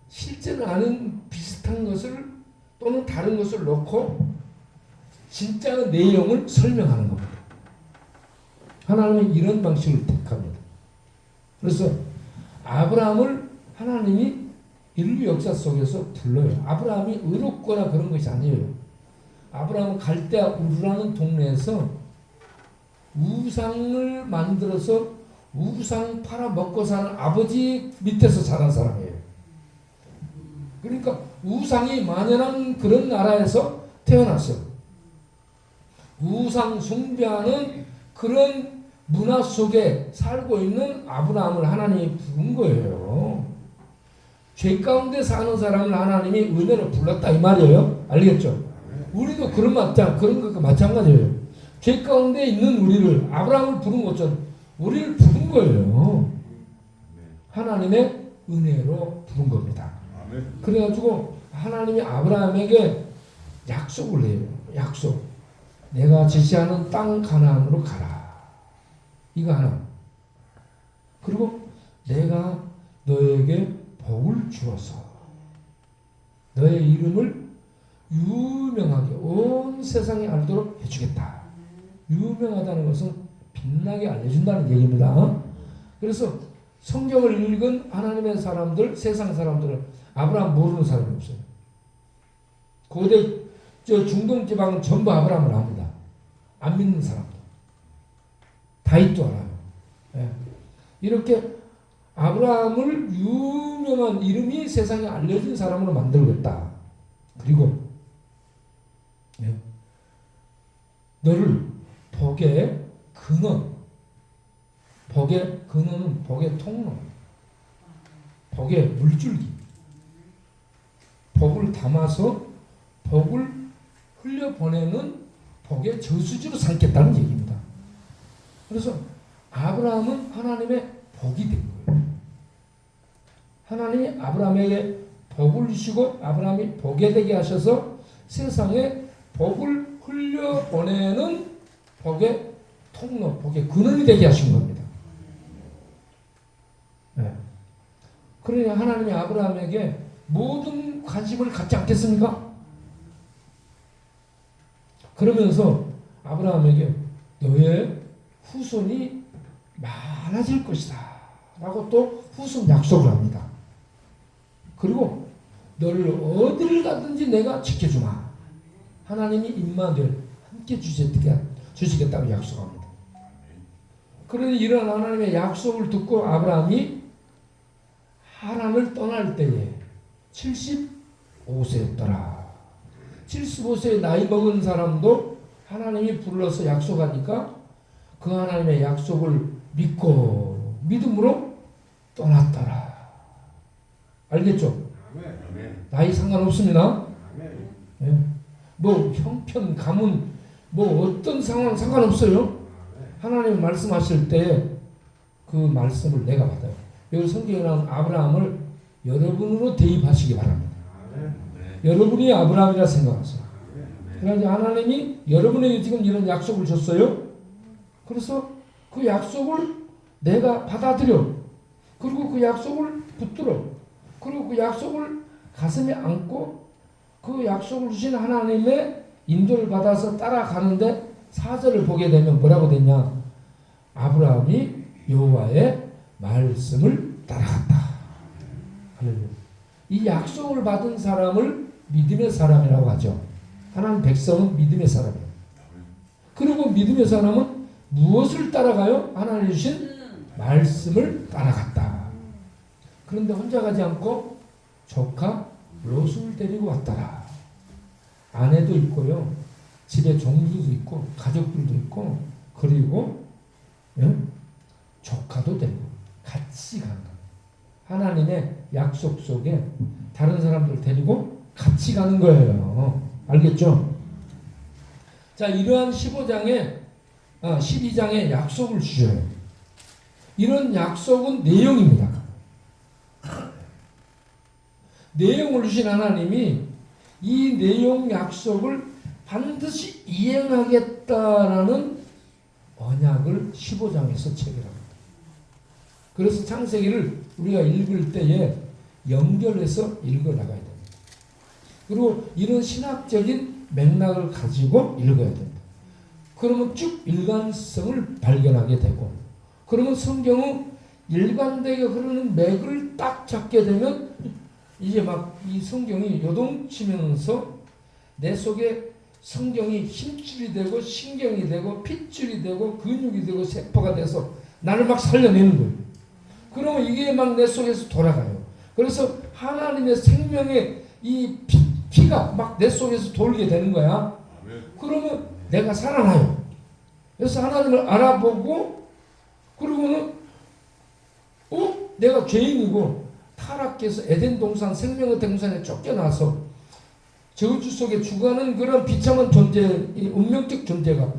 실제는 아닌 비슷한 것을 또는 다른 것을 놓고 진짜 내용을 설명하는 겁니다. 하나님은 이런 방식을 택합니다. 그래서 아브라함을 하나님이 인류 역사 속에서 불러요. 아브라함이 의롭거나 그런 것이 아니에요. 아브라함은 갈대아 우르라는 동네에서 우상을 만들어서 우상 팔아 먹고 사는 아버지 밑에서 자란 사람이에요. 그러니까 우상이 만연한 그런 나라에서 태어났어요. 우상 숭배하는 그런 문화 속에 살고 있는 아브라함을 하나님이 부른 거예요. 죄 가운데 사는 사람을 하나님이 은혜로 불렀다 이 말이에요. 알겠죠? 우리도 그런 것과 마찬가지예요. 죄 가운데 있는 우리를 아브라함을 부른 것처럼 우리를 부른 거예요. 하나님의 은혜로 부른 겁니다. 그래가지고 하나님이 아브라함에게 약속을 해요. 약속. 내가 지시하는 땅 가나안으로 가라. 이거 하나. 그리고 내가 너에게 복을 주어서 너의 이름을 유명하게 온 세상에 알도록 해주겠다. 유명하다는 것은 빛나게 알려준다는 얘기입니다. 그래서 성경을 읽은 하나님의 사람들, 세상 사람들은 아브라함 모르는 사람이 없어요. 고대 중동 지방은 전부 아브라함을 압니다. 안 믿는 사람도. 다윗도 알아요. 예. 이렇게 아브라함을 유명한 이름이 세상에 알려진 사람으로 만들겠다. 그리고 너를 복의 근원, 복의 근원은 복의 통로, 복의 물줄기, 복을 담아서 복을 흘려보내는 복의 저수지로 삼겠다는 얘기입니다. 그래서 아브라함은 하나님의 복이 된 거예요. 하나님이 아브라함에게 복을 주시고 아브라함이 복이 되게 하셔서 세상에 복을 흘려보내는 복의 통로, 복의 근원이 되게 하신 겁니다. 네. 그러니 하나님이 아브라함에게 모든 관심을 갖지 않겠습니까? 그러면서 아브라함에게 너의 후손이 많아질 것이다 라고 또 후손 약속을 합니다. 그리고 너를 어디를 가든지 내가 지켜주마. 하나님이 임마누엘 함께 주시겠다고 약속합니다. 그러니 이런 하나님의 약속을 듣고 아브라함이 하란을 떠날 때에 75세였더라. 75세의 나이 먹은 사람도 하나님이 불러서 약속하니까 그 하나님의 약속을 믿고 믿음으로 떠났더라. 알겠죠? 나이 상관없습니다. 예. 뭐 형편, 가문, 뭐 어떤 상황 상관없어요. 하나님 말씀하실 때 그 말씀을 내가 받아요. 여기 성경에 나온 아브라함을 여러분으로 대입하시기 바랍니다. 여러분이 아브라함이라 생각하세요. 그래서 하나님이 여러분에게 지금 이런 약속을 줬어요. 그래서 그 약속을 내가 받아들여. 그리고 그 약속을 붙들어. 그리고 그 약속을 가슴에 안고 그 약속을 주신 하나님의 인도를 받아서 따라가는데 4절을 보게 되면 뭐라고 되냐. 아브라함이 여호와의 말씀을 따라갔다. 할렐루야. 이 약속을 받은 사람을 믿음의 사람이라고 하죠. 하나님 백성은 믿음의 사람이에요. 그리고 믿음의 사람은 무엇을 따라가요? 하나님 주신 말씀을 따라갔다. 그런데 혼자 가지 않고 조카 롯을 데리고 왔더라. 아내도 있고요. 집에 종들도 있고 가족들도 있고 그리고 조카도 데리고 같이 간 거예요. 하나님의 약속 속에 다른 사람들 데리고 같이 가는 거예요. 알겠죠? 자, 이러한 12장의 약속을 주셔요. 이런 약속은 내용입니다. 내용을 주신 하나님이 이 내용 약속을 반드시 이행하겠다라는 언약을 15장에서 체결합니다. 그래서 창세기를 우리가 읽을 때에 연결해서 읽어나가야 됩니다. 그리고 이런 신학적인 맥락을 가지고 읽어야 됩니다. 그러면 쭉 일관성을 발견하게 되고, 그러면 성경은 일관되게 흐르는 맥을 딱 잡게 되면 이제 막 이 성경이 요동치면서 내 속에 성경이 힘줄이 되고 신경이 되고 핏줄이 되고 근육이 되고 세포가 돼서 나를 막 살려내는 거예요. 그러면 이게 막 내 속에서 돌아가요. 그래서 하나님의 생명의 이 피가 막 내 속에서 돌게 되는 거야. 그러면 내가 살아나요. 그래서 하나님을 알아보고 그러고는 내가 죄인이고 타락해서 에덴 동산 생명의 동산에 쫓겨나서 저주 속에 죽어가는 그런 비참한 존재, 운명적 존재가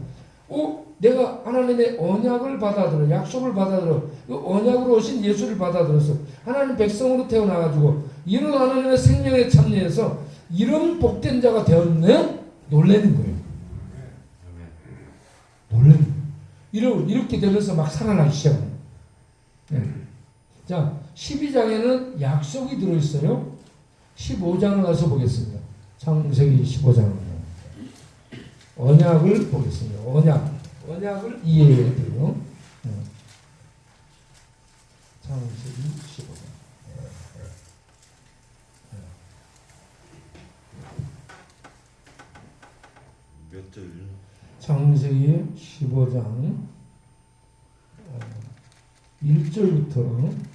내가 하나님의 언약을 받아들여, 약속을 받아들여, 그 언약으로 오신 예수를 받아들여서 하나님 백성으로 태어나가지고 이런 하나님의 생명에 참여해서 이런 복된 자가 되었네? 놀라는 거예요. 놀라는 거예요. 이렇게 되면서 막 살아나기 시작해요. 네. 자, 12장에는 약속이 들어있어요. 15장을 가서 보겠습니다. 창세기 15장은요. 언약을 보겠습니다. 언약을 이해해야 돼요. 창세기 15장. 몇 절? 창세기 15장 1절부터 보겠습니다.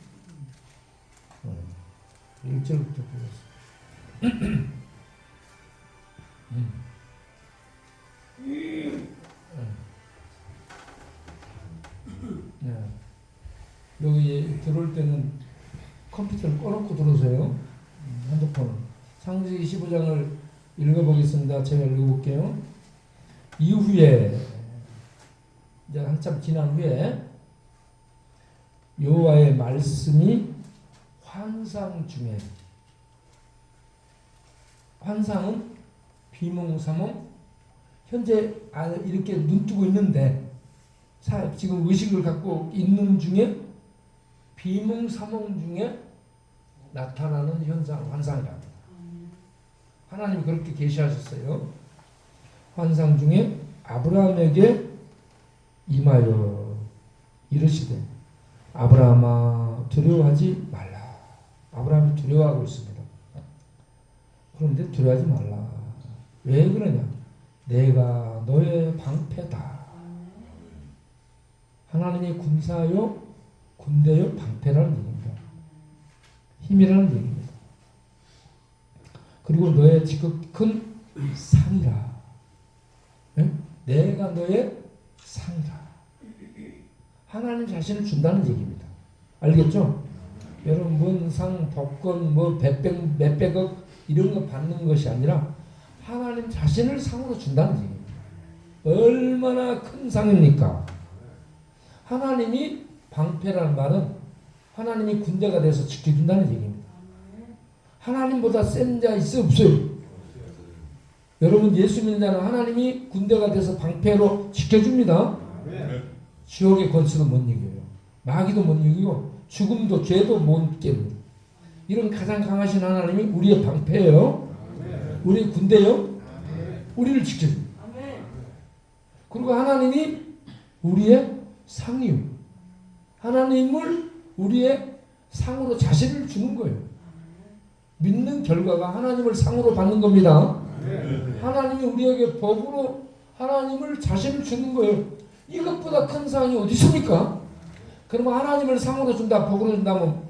여기 들어올 때는 컴퓨터를 꺼놓고 들어오세요. 핸드폰을. 창세기 15장을 읽어보겠습니다. 제가 읽어볼게요. 이후에 이제 한참 지난 후에 여호와의 말씀이 환상 중에, 환상은 비몽사몽, 현재 이렇게 눈뜨고 있는데 지금 의식을 갖고 있는 중에 비몽사몽 중에 나타나는 현상, 환상이랍니다. 하나님이 그렇게 계시하셨어요. 환상 중에 아브라함에게 임하여 이르시되 아브라함아 두려워하지 말라. 아브라함이 두려워하고 있습니다. 그런데 두려워하지 말라. 왜 그러냐? 내가 너의 방패다. 하나님이 군사요 군대요 방패라는 얘기입니다. 힘이라는 얘기입니다. 그리고 너의 지극 큰 상이라. 네? 내가 너의 상이라. 하나님 자신을 준다는 얘기입니다. 알겠죠? 여러분 문상 복권 뭐 몇백억 이런 거 받는 것이 아니라 하나님 자신을 상으로 준다는 얘기입니다. 얼마나 큰 상입니까? 하나님이 방패라는 말은 하나님이 군대가 돼서 지켜준다는 얘기입니다. 하나님보다 센 자 있어 없어요? 여러분 예수 믿는 자는 하나님이 군대가 돼서 방패로 지켜줍니다. 지옥의 권수도 못 이겨요. 마귀도 못 이기고 죽음도 죄도 못 깨는 이런 가장 강하신 하나님이 우리의 방패예요. 우리의 군대요. 우리를 지켜줍니다. 그리고 하나님이 우리의 상이요. 하나님을 우리의 상으로 자신을 주는 거예요. 믿는 결과가 하나님을 상으로 받는 겁니다. 하나님이 우리에게 복으로 하나님을 자신을 주는 거예요. 이것보다 큰 상이 어디 있습니까? 그러면 하나님을 상으로 준다, 복으로 준다면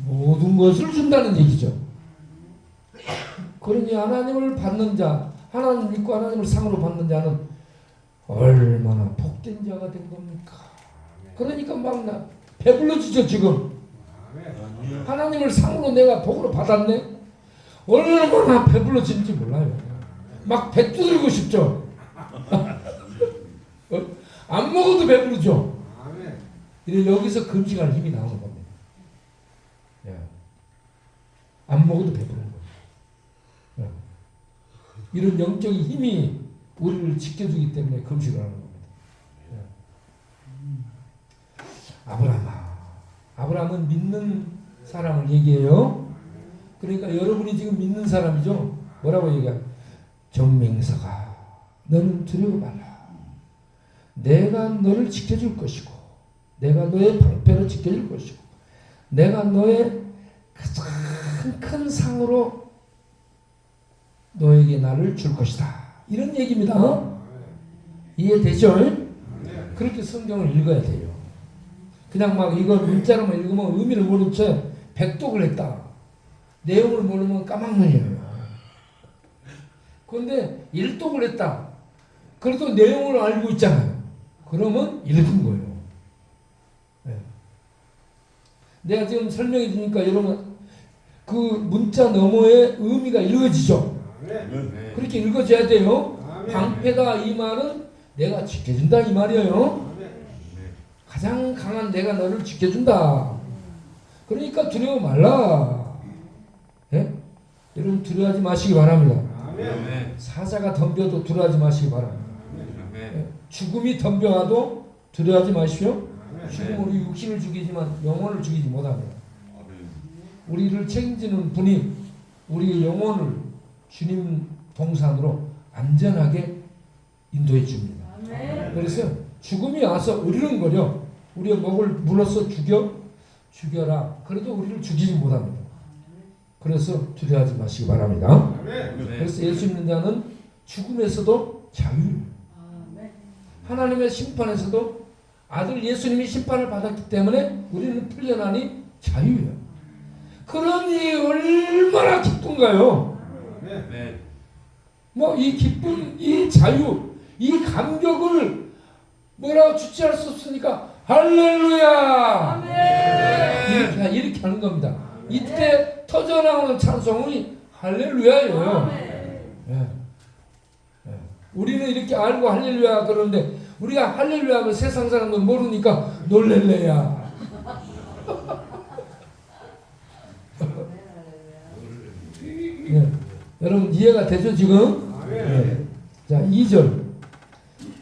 모든 것을 준다는 얘기죠. 그러니 하나님을 받는 자, 하나님 믿고 하나님을 상으로 받는 자는 얼마나 복된 자가 된 겁니까? 그러니까 막 배불러지죠 지금. 하나님을 상으로 내가 복으로 받았네. 얼마나 배불러진지 몰라요. 막 배 두들고 싶죠. 안 먹어도 배부르죠. 이래 여기서 금식할 힘이 나오는 겁니다. 예. 안 먹어도 배부른 거예요. 예. 이런 영적인 힘이 우리를 지켜주기 때문에 금식을 하는 겁니다. 예. 아브라함은 믿는 사람을 얘기해요. 그러니까 여러분이 지금 믿는 사람이죠. 뭐라고 얘기해요? 정맹서가 너는 두려워 말라. 내가 너를 지켜줄 것이고 내가 너의 방패로 지켜줄 것이고 내가 너의 가장 큰 상으로 너에게 나를 줄 것이다. 이런 얘기입니다. 이해되죠? 그렇게 성경을 읽어야 돼요. 그냥 막 이거 문자로만 읽으면 의미를 모른 채 백독을 했다. 내용을 모르면 까막눈이에요. 그런데 일독을 했다. 그래도 내용을 알고 있잖아요. 그러면 읽은 거예요. 네. 내가 지금 설명해 주니까 여러분 그 문자 너머의 의미가 읽어지죠. 그렇게 읽어져야 돼요. 방패다 이 말은 내가 지켜준다 이 말이에요. 가장 강한 내가 너를 지켜준다. 그러니까 두려워 말라. 네? 여러분 두려워하지 마시기 바랍니다. 사자가 덤벼도 두려워하지 마시기 바랍니다. 네? 죽음이 덤벼와도 두려워하지 마십시오. 죽음은 우리 육신을 죽이지만 영혼을 죽이지 못합니다. 우리를 책임지는 분이 우리의 영혼을 주님 동산으로 안전하게 인도해 줍니다. 그래서 죽음이 와서 으르렁거려 우리의 목을 물어서 죽여라. 그래도 우리를 죽이지 못합니다. 그래서 두려워하지 마시기 바랍니다. 그래서 예수 믿는 자는 죽음에서도 자유예요. 하나님의 심판에서도 아들 예수님이 심판을 받았기 때문에 우리는 풀려나니 자유예요. 그러니 얼마나 기쁜가요? 뭐 이 기쁨, 이 자유, 이 감격을 뭐라고 주체할 수 없으니까 할렐루야! 이렇게 하는 겁니다. 이때 터져나오는 찬송이 할렐루야예요. 네. 우리는 이렇게 알고 할렐루야 그러는데 우리가 할렐루야 하면 세상 사람은 모르니까 놀렐래야. 네. 여러분 이해가 되죠 지금? 네. 자 2절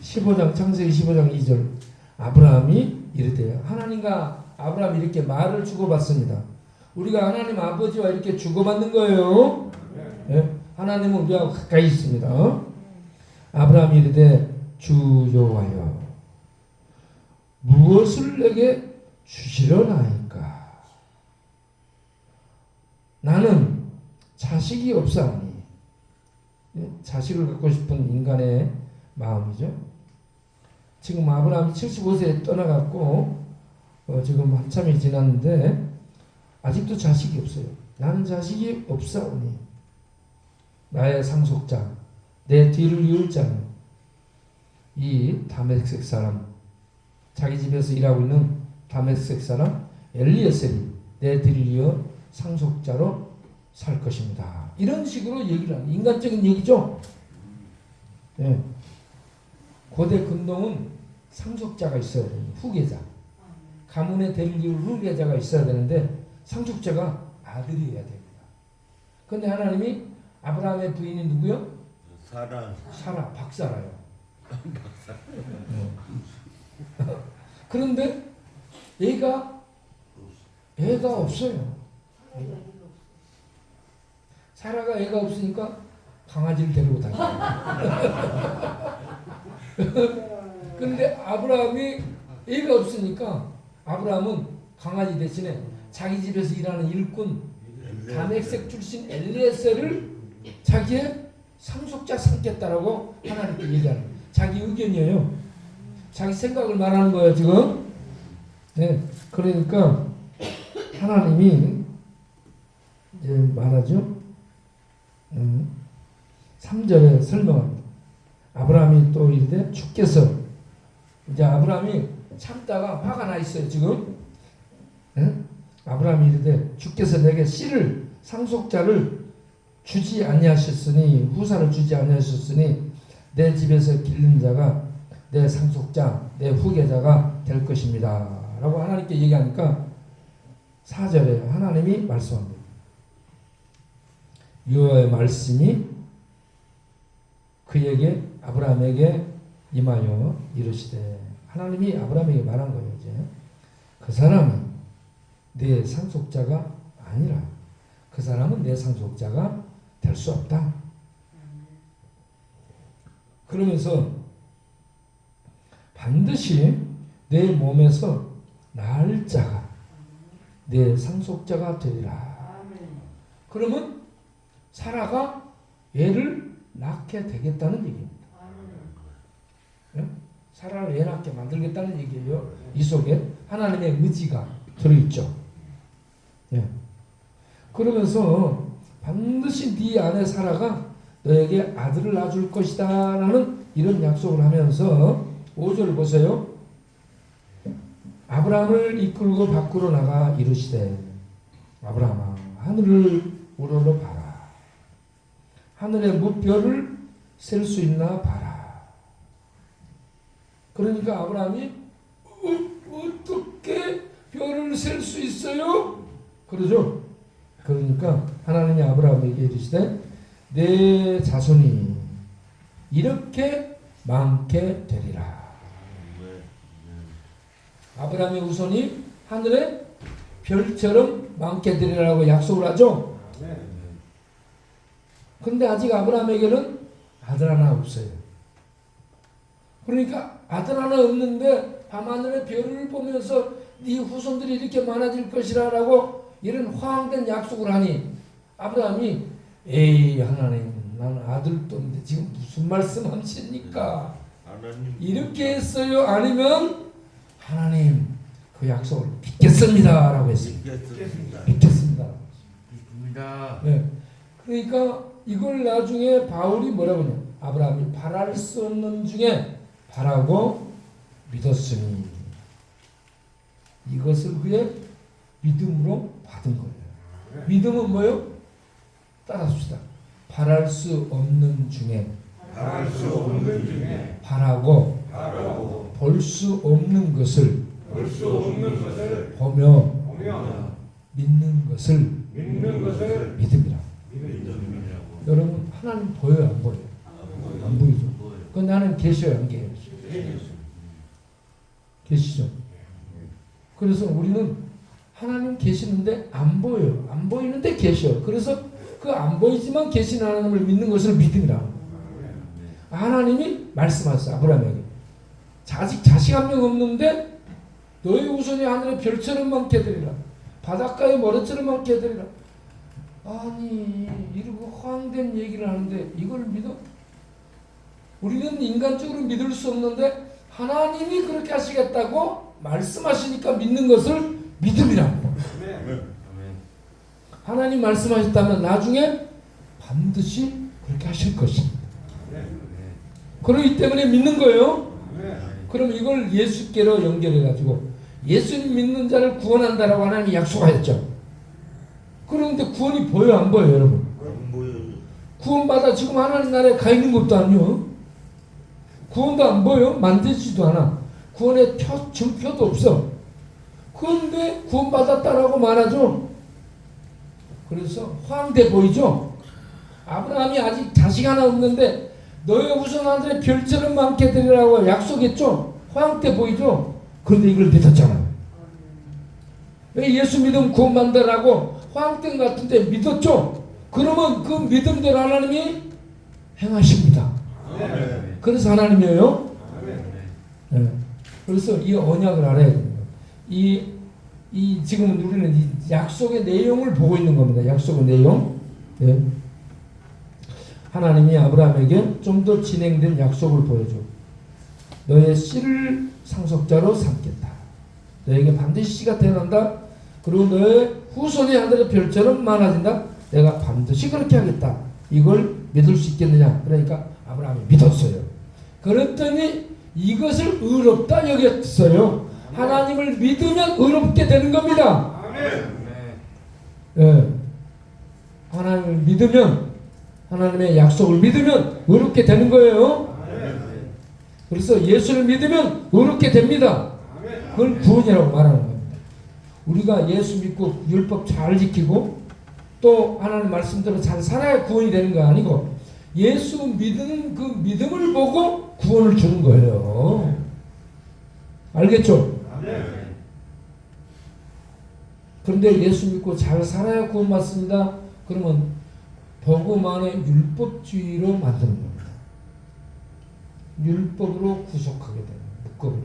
15장 창세기 15장 2절 아브라함이 이르되 하나님과 아브라함이 이렇게 말을 주고받습니다. 우리가 하나님 아버지와 이렇게 주고받는 거예요. 네. 하나님은 우리하고 가까이 있습니다. 아브라함이 이르되 주 여호와여 무엇을 내게 주시려나이까? 나는 자식이 없사오니. 자식을 갖고 싶은 인간의 마음이죠. 지금 아브라함이 75세에 떠나갔고 지금 한참이 지났는데 아직도 자식이 없어요. 나는 자식이 없사오니 나의 상속자 내 뒤를 이을 자는 이 다메섹 사람, 자기 집에서 일하고 있는 다메섹 사람 엘리에셀이 내 뒤를 이어 상속자로 살 것입니다. 이런 식으로 얘기를 하는 인간적인 얘기죠. 네. 고대 근동은 상속자가 있어야 됩니다. 후계자. 가문의 대를 이을 후계자가 있어야 되는데 상속자가 아들이어야 됩니다. 그런데 하나님이 아브라함의 부인이 누구요? 사라, 박사라요. 그런데 애가 없어요. 사라가 애가 없으니까 강아지를 데리고 다녀요. 근데 아브라함이 애가 없으니까 아브라함은 강아지 대신에 자기 집에서 일하는 일꾼 다메섹 출신 엘리에셀을 자기의 상속자 삼겠다라고 하나님께 얘기하는 자기 의견이에요. 자기 생각을 말하는 거예요 지금. 네, 그러니까 하나님이 이제 말하죠. 3절에 설명합니다. 아브라함이 또 이르되 주께서, 이제 아브라함이 참다가 화가 나 있어요 지금. 네? 아브라함이 이르되 주께서 내게 씨를 상속자를 주지 아니하셨으니 후사를 주지 아니하셨으니 내 집에서 기른 자가 내 상속자 내 후계자가 될 것입니다 라고 하나님께 얘기하니까 4절에 하나님이 말씀합니다. 여호와의 말씀이 그에게 아브라함에게 임하여 이르시되, 하나님이 아브라함에게 말한 거예요. 이제 그 사람은 내 상속자가 아니라 그 사람은 내 상속자가 될 수 없다. 그러면서 반드시 내 몸에서 날 자가 내 상속자가 되리라. 그러면 사라가 애를 낳게 되겠다는 얘기입니다. 네? 사라를 애 낳게 만들겠다는 얘기예요. 이 속에 하나님의 의지가 들어있죠. 네. 그러면서 반드시 네 아내 사라가 너에게 아들을 낳아줄 것이다 라는 이런 약속을 하면서 5절 보세요. 아브라함을 이끌고 밖으로 나가 이르시되 아브라함아 하늘을 우러러 봐라. 하늘의 무별을 셀 수 있나 봐라. 그러니까 아브라함이 어떻게 별을 셀 수 있어요? 그러죠. 그러니까 하나님이 아브라함에게 이르시되 내 자손이 이렇게 많게 되리라. 아브라함의 후손이 하늘의 별처럼 많게 되리라고 약속을 하죠. 그런데 아직 아브라함에게는 아들 하나 없어요. 그러니까 아들 하나 없는데 밤하늘의 별을 보면서 네 후손들이 이렇게 많아질 것이라고 이런 허황된 약속을 하니 아브라함이 에이 하나님 나는 아들도 없는데 지금 무슨 말씀하십니까? 이렇게 했어요? 아니면 하나님 그 약속을 믿겠습니다 라고 했어요. 믿겠습니다. 네. 그러니까 이걸 나중에 바울이 뭐라고 하냐, 아브라함이 바랄 수 없는 중에 바라고 믿었으니 이것을 그의 믿음으로 받은 거예요. 믿음은 뭐예요? 따라합시다. 바랄 수 없는 중에 바라고 볼 수 없는 것을 보며 믿는 것을 믿음이라. 여러분 하나님 보여요 안 보여요? 안 보이죠. 그런데 하나님 계셔요 안 계셔요? 계시죠. 그래서 우리는 하나님 계시는데 안 보여요. 안 보이는데 계셔. 그래서 그 안 보이지만 계신 하나님을 믿는 것을 믿음이라. 하나님이 말씀하셨어요. 아브라함에게. 자식 한 명 없는데 너의 후손이 하늘의 별처럼 많게 되리라. 바닷가의 모래처럼 많게 되리라. 아니 이러고 허황된 얘기를 하는데 이걸 믿어? 우리는 인간적으로 믿을 수 없는데 하나님이 그렇게 하시겠다고 말씀하시니까 믿는 것을 믿음이라고. 하나님 말씀하셨다면 나중에 반드시 그렇게 하실 것입니다. 그렇기 때문에 믿는 거예요. 그럼 이걸 예수께로 연결해가지고 예수님 믿는 자를 구원한다라고 하나님이 약속하셨죠. 그런데 구원이 보여 안 보여요 여러분? 구원받아 지금 하나님 나라에 가 있는 것도 아니요. 구원도 안 보여. 만들지도 않아. 구원의 증표도 없어. 그런데 구원받았다라고 말하죠. 그래서 허황돼 보이죠. 아브라함이 아직 자식 하나 없는데 너의 후손 아들의 별처럼 많게 되리라고 약속했죠. 허황돼 보이죠. 그런데 이걸 믿었잖아요. 왜 예수 믿으면 구원받는다라고 허황된 것 같은데 믿었죠. 그러면 그 믿음대로 하나님이 행하십니다. 그래서 하나님이에요. 네. 그래서 이 언약을 알아야 됩니다. 지금 우리는 이 약속의 내용을 보고 있는 겁니다. 약속의 내용. 네. 하나님이 아브라함에게 좀 더 진행된 약속을 보여줘. 너의 씨를 상속자로 삼겠다. 너에게 반드시 씨가 태어난다. 그리고 너의 후손이 하늘의 별처럼 많아진다. 내가 반드시 그렇게 하겠다. 이걸 믿을 수 있겠느냐? 그러니까 아브라함이 믿었어요. 그랬더니 이것을 의롭다 여겼어요. 하나님을 믿으면 의롭게 되는 겁니다. 네. 하나님을 믿으면, 하나님의 약속을 믿으면 의롭게 되는 거예요. 그래서 예수를 믿으면 의롭게 됩니다. 그걸 구원이라고 말하는 겁니다. 우리가 예수 믿고 율법 잘 지키고 또 하나님 말씀대로 잘 살아야 구원이 되는 거 아니고 예수 믿는 그 믿음을 보고 구원을 주는 거예요. 알겠죠? 그런데 예수 믿고 잘 살아야 구원받습니다. 그러면 복음 안에 율법주의로 만드는 겁니다. 율법으로 구속하게 되는 묶어버려.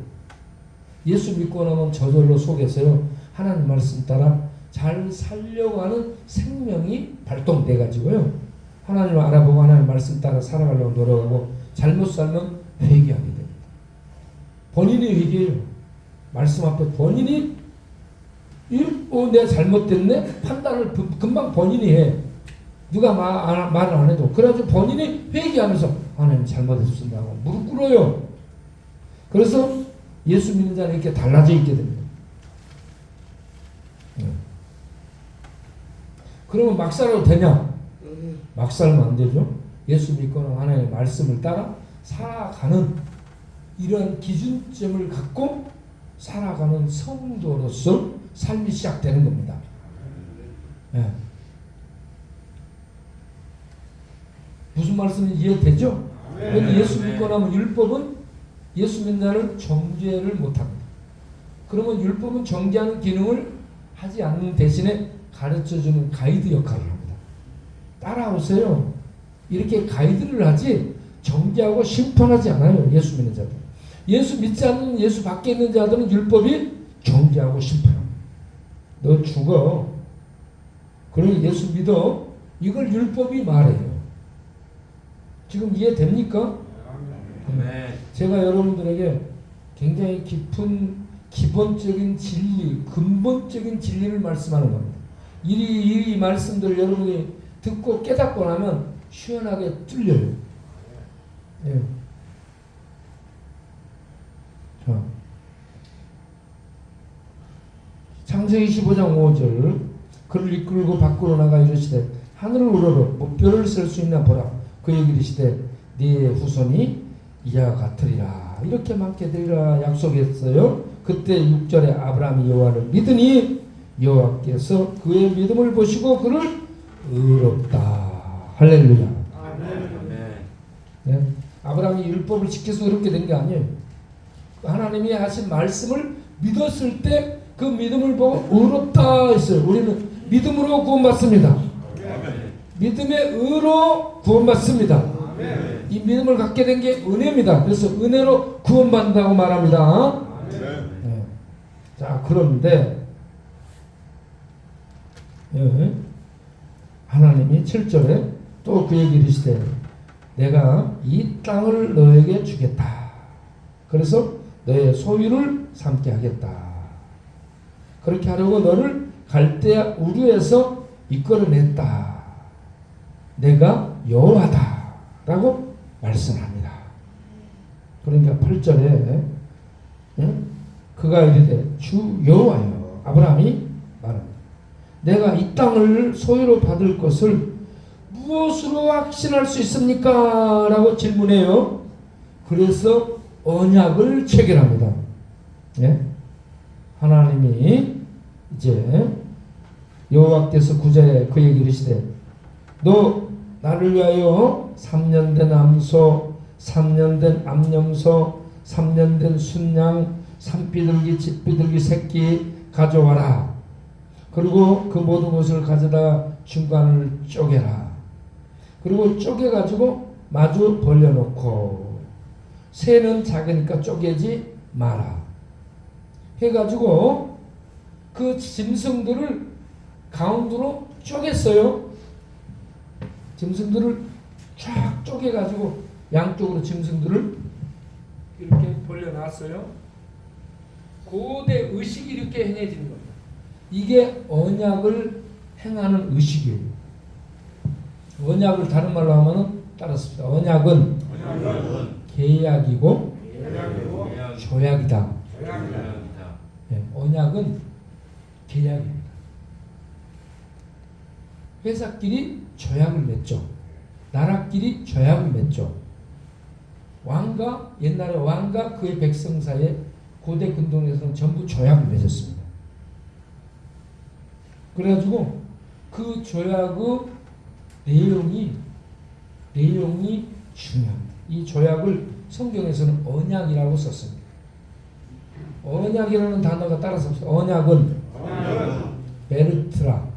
예수 믿고 나면 저절로 속에서요 하나님 말씀 따라 잘 살려고 하는 생명이 발동돼 가지고요 하나님을 알아보고 하나님 말씀 따라 살아가려고 노력하고 잘못 살면 회개하게 됩니다. 본인이 회개해요. 말씀 앞에 본인이 내가 잘못됐네 판단을 금방 본인이 해. 누가 말을 안 해도. 그래가지고 본인이 회개하면서 하나님 잘못했습니다 하고 무릎 꿇어요. 그래서 예수 믿는 자는 이렇게 달라져 있게 됩니다. 그러면 막 살아도 되냐? 막 살면 안 되죠. 예수 믿고는 하나님의 말씀을 따라 살아가는 이런 기준점을 갖고 살아가는 성도로서 삶이 시작되는 겁니다. 네. 무슨 말씀인지 이해되죠? 예수 믿고 나면 율법은 예수 믿는 자를 정죄를 못합니다. 그러면 율법은 정죄하는 기능을 하지 않는 대신에 가르쳐주는 가이드 역할을 합니다. 따라오세요. 이렇게 가이드를 하지 정죄하고 심판하지 않아요. 예수 믿는 자들. 예수 믿지 않는 예수 밖에 있는 자들은 율법이 정죄하고 심판합니다. 너 죽어. 그러니 예수 믿어. 이걸 율법이 말해요. 지금 이해됩니까? 네. 제가 여러분들에게 굉장히 깊은 기본적인 진리, 근본적인 진리를 말씀하는 겁니다. 이 말씀들 여러분이 듣고 깨닫고 나면 시원하게 뚫려요. 네. 자, 창세기 15장 5절 그를 이끌고 밖으로 나가 이르시되 하늘을 우러러 목표를 쓸 수 있나 보라. 그에게 이르시되 네 후손이 이와 같으리라. 이렇게 많게 되리라 약속했어요. 그때 6절에 아브라함이 여호와를 믿으니 여호와께서 그의 믿음을 보시고 그를 의롭다. 할렐루야. 네. 아브라함이 율법을 지켜서 그렇게 된 게 아니에요. 하나님이 하신 말씀을 믿었을 때 그 믿음을 보고 의롭다 했어요. 우리는 믿음으로 구원받습니다. 믿음의 의로 구원받습니다. 이 믿음을 갖게 된 게 은혜입니다. 그래서 은혜로 구원받는다고 말합니다. 네. 자, 그런데 하나님이 7절에 또 그에게 이르시되 내가 이 땅을 너에게 주겠다. 그래서 너의 소유를 삼게 하겠다. 그렇게 하려고 너를 갈대아 우르에서 이끌어냈다. 내가 여호와다 라고 말씀합니다. 그러니까 8절에 그가 이르되 주 여호와여, 아브라함이 말합니다. 내가 이 땅을 소유로 받을 것을 무엇으로 확신할 수 있습니까? 라고 질문해요. 그래서 언약을 체결합니다. 예? 하나님이 이제 여호와께서 9절에 그에게 이르시되 너 나를 위하여 3년 된 암소, 3년 된 암염소, 3년 된 순양, 산비둘기, 칡비둘기 새끼 가져와라. 그리고 그 모든 것을 가져다 중간을 쪼개라. 그리고 쪼개가지고 마주 벌려놓고 새는 작으니까 쪼개지 마라. 해가지고 그 짐승들을 가운데로 쪼갰어요. 짐승들을 쫙 쪼개가지고 양쪽으로 짐승들을 이렇게 벌려놨어요. 고대 의식이 이렇게 행해지는 겁니다. 이게 언약을 행하는 의식이에요. 언약을 다른 말로 하면은 따랐습니다. 언약은 계약이고 조약이다. 네, 언약은 계약입니다. 회사끼리 조약을 맺죠. 나라끼리 조약을 맺죠. 왕과 옛날에 왕과 그의 백성 사이에 고대 근동에서는 전부 조약을 맺었습니다. 그래가지고 그 조약의 내용이 중요합니다. 이 조약을 성경에서는 언약이라고 썼습니다. 언약이라는 단어가 따라서 없어요. 언약은 베르트라.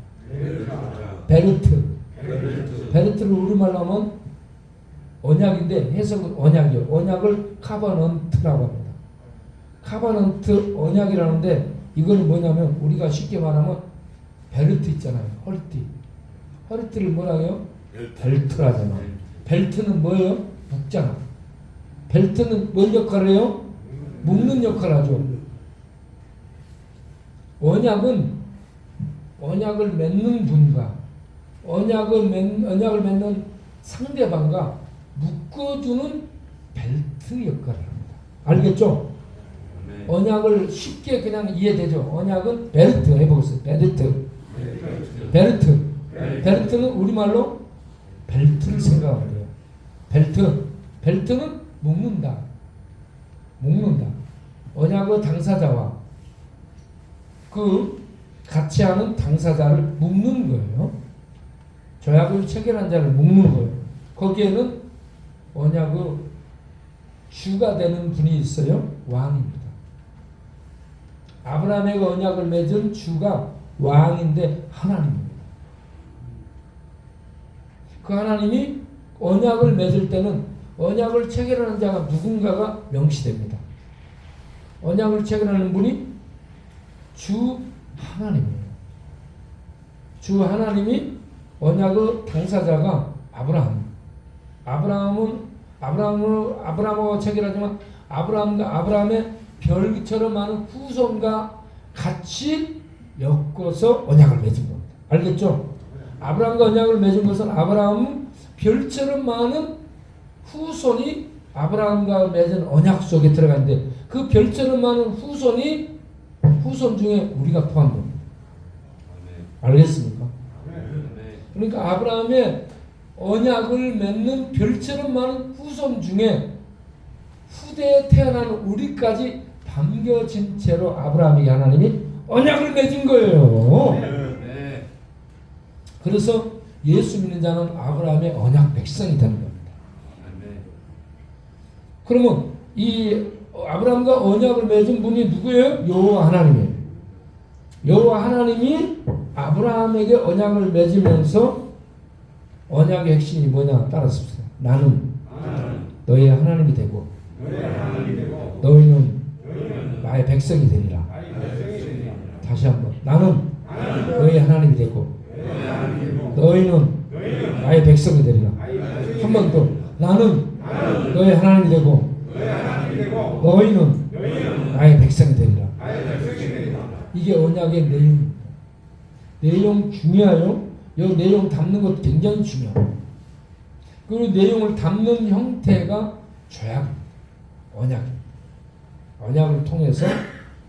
베르트를 우리말로 하면 언약인데 해석은 언약이요. 언약을 카바넌트라고 합니다. 카바넌트 언약이라는데 이거는 뭐냐면 우리가 쉽게 말하면 벨트 있잖아요. 허리띠. 허리띠를 뭐라고 해요? 벨트라잖아. 벨트는 뭐예요? 묶잖아. 벨트는 뭔 역할을 해요? 묶는 역할을 하죠. 언약을 맺는 분과 언약을 맺는 상대방과 묶어주는 벨트 역할을 합니다. 알겠죠? 언약을 쉽게 그냥 이해되죠? 언약은 벨트 해보겠어요. 벨트는 우리말로 벨트를 생각하면 돼요. 벨트는 묶는다. 언약의 당사자와 그 같이 하는 당사자를 묶는 거예요. 조약을 체결한 자를 묶는 거예요. 거기에는 언약의 주가 되는 분이 있어요. 왕입니다. 아브라함에게 언약을 맺은 주가 왕인데 하나님입니다. 그 하나님이 언약을 맺을 때는 언약을 체결하는 자가 누군가가 명시됩니다. 언약을 체결하는 분이 주 하나님이에요. 주 하나님이 언약의 당사자가 아브라함하고 체결하지만 아브라함과 아브라함의 별처럼 많은 후손과 같이 엮어서 언약을 맺은 겁니다. 알겠죠? 아브라함과 언약을 맺은 것은 아브라함은 별처럼 많은 후손이 아브라함과 맺은 언약 속에 들어가는데 그 별처럼 많은 후손 중에 우리가 포함됩니다. 알겠습니까? 그러니까 아브라함의 언약을 맺는 별처럼 많은 후손 중에 후대에 태어나는 우리까지 담겨진 채로 아브라함에게 하나님이 언약을 맺은 거예요. 그래서 예수 믿는 자는 아브라함의 언약 백성이 되는 겁니다. 그러면 이 아브라함과 언약을 맺은 분이 누구예요? 여호와 하나님이에요. 여호와 하나님이 아브라함에게 언약을 맺으면서 언약의 핵심이 뭐냐 따라서 나는 너희의 하나님이 되고 너희는 나의 백성이 되리라. 다시 한번. 나는 너희의 하나님이 되고 너희는 나의 백성이 되리라. 한 번 더. 나는 너희의 하나님이 되고 너희는 나의 백성이 되리라. 이게 언약의 내용입니다. 내용 중요해요. 이 내용 담는 것 굉장히 중요해요. 그리고 내용을 담는 형태가 죄악입니다. 언약을 통해서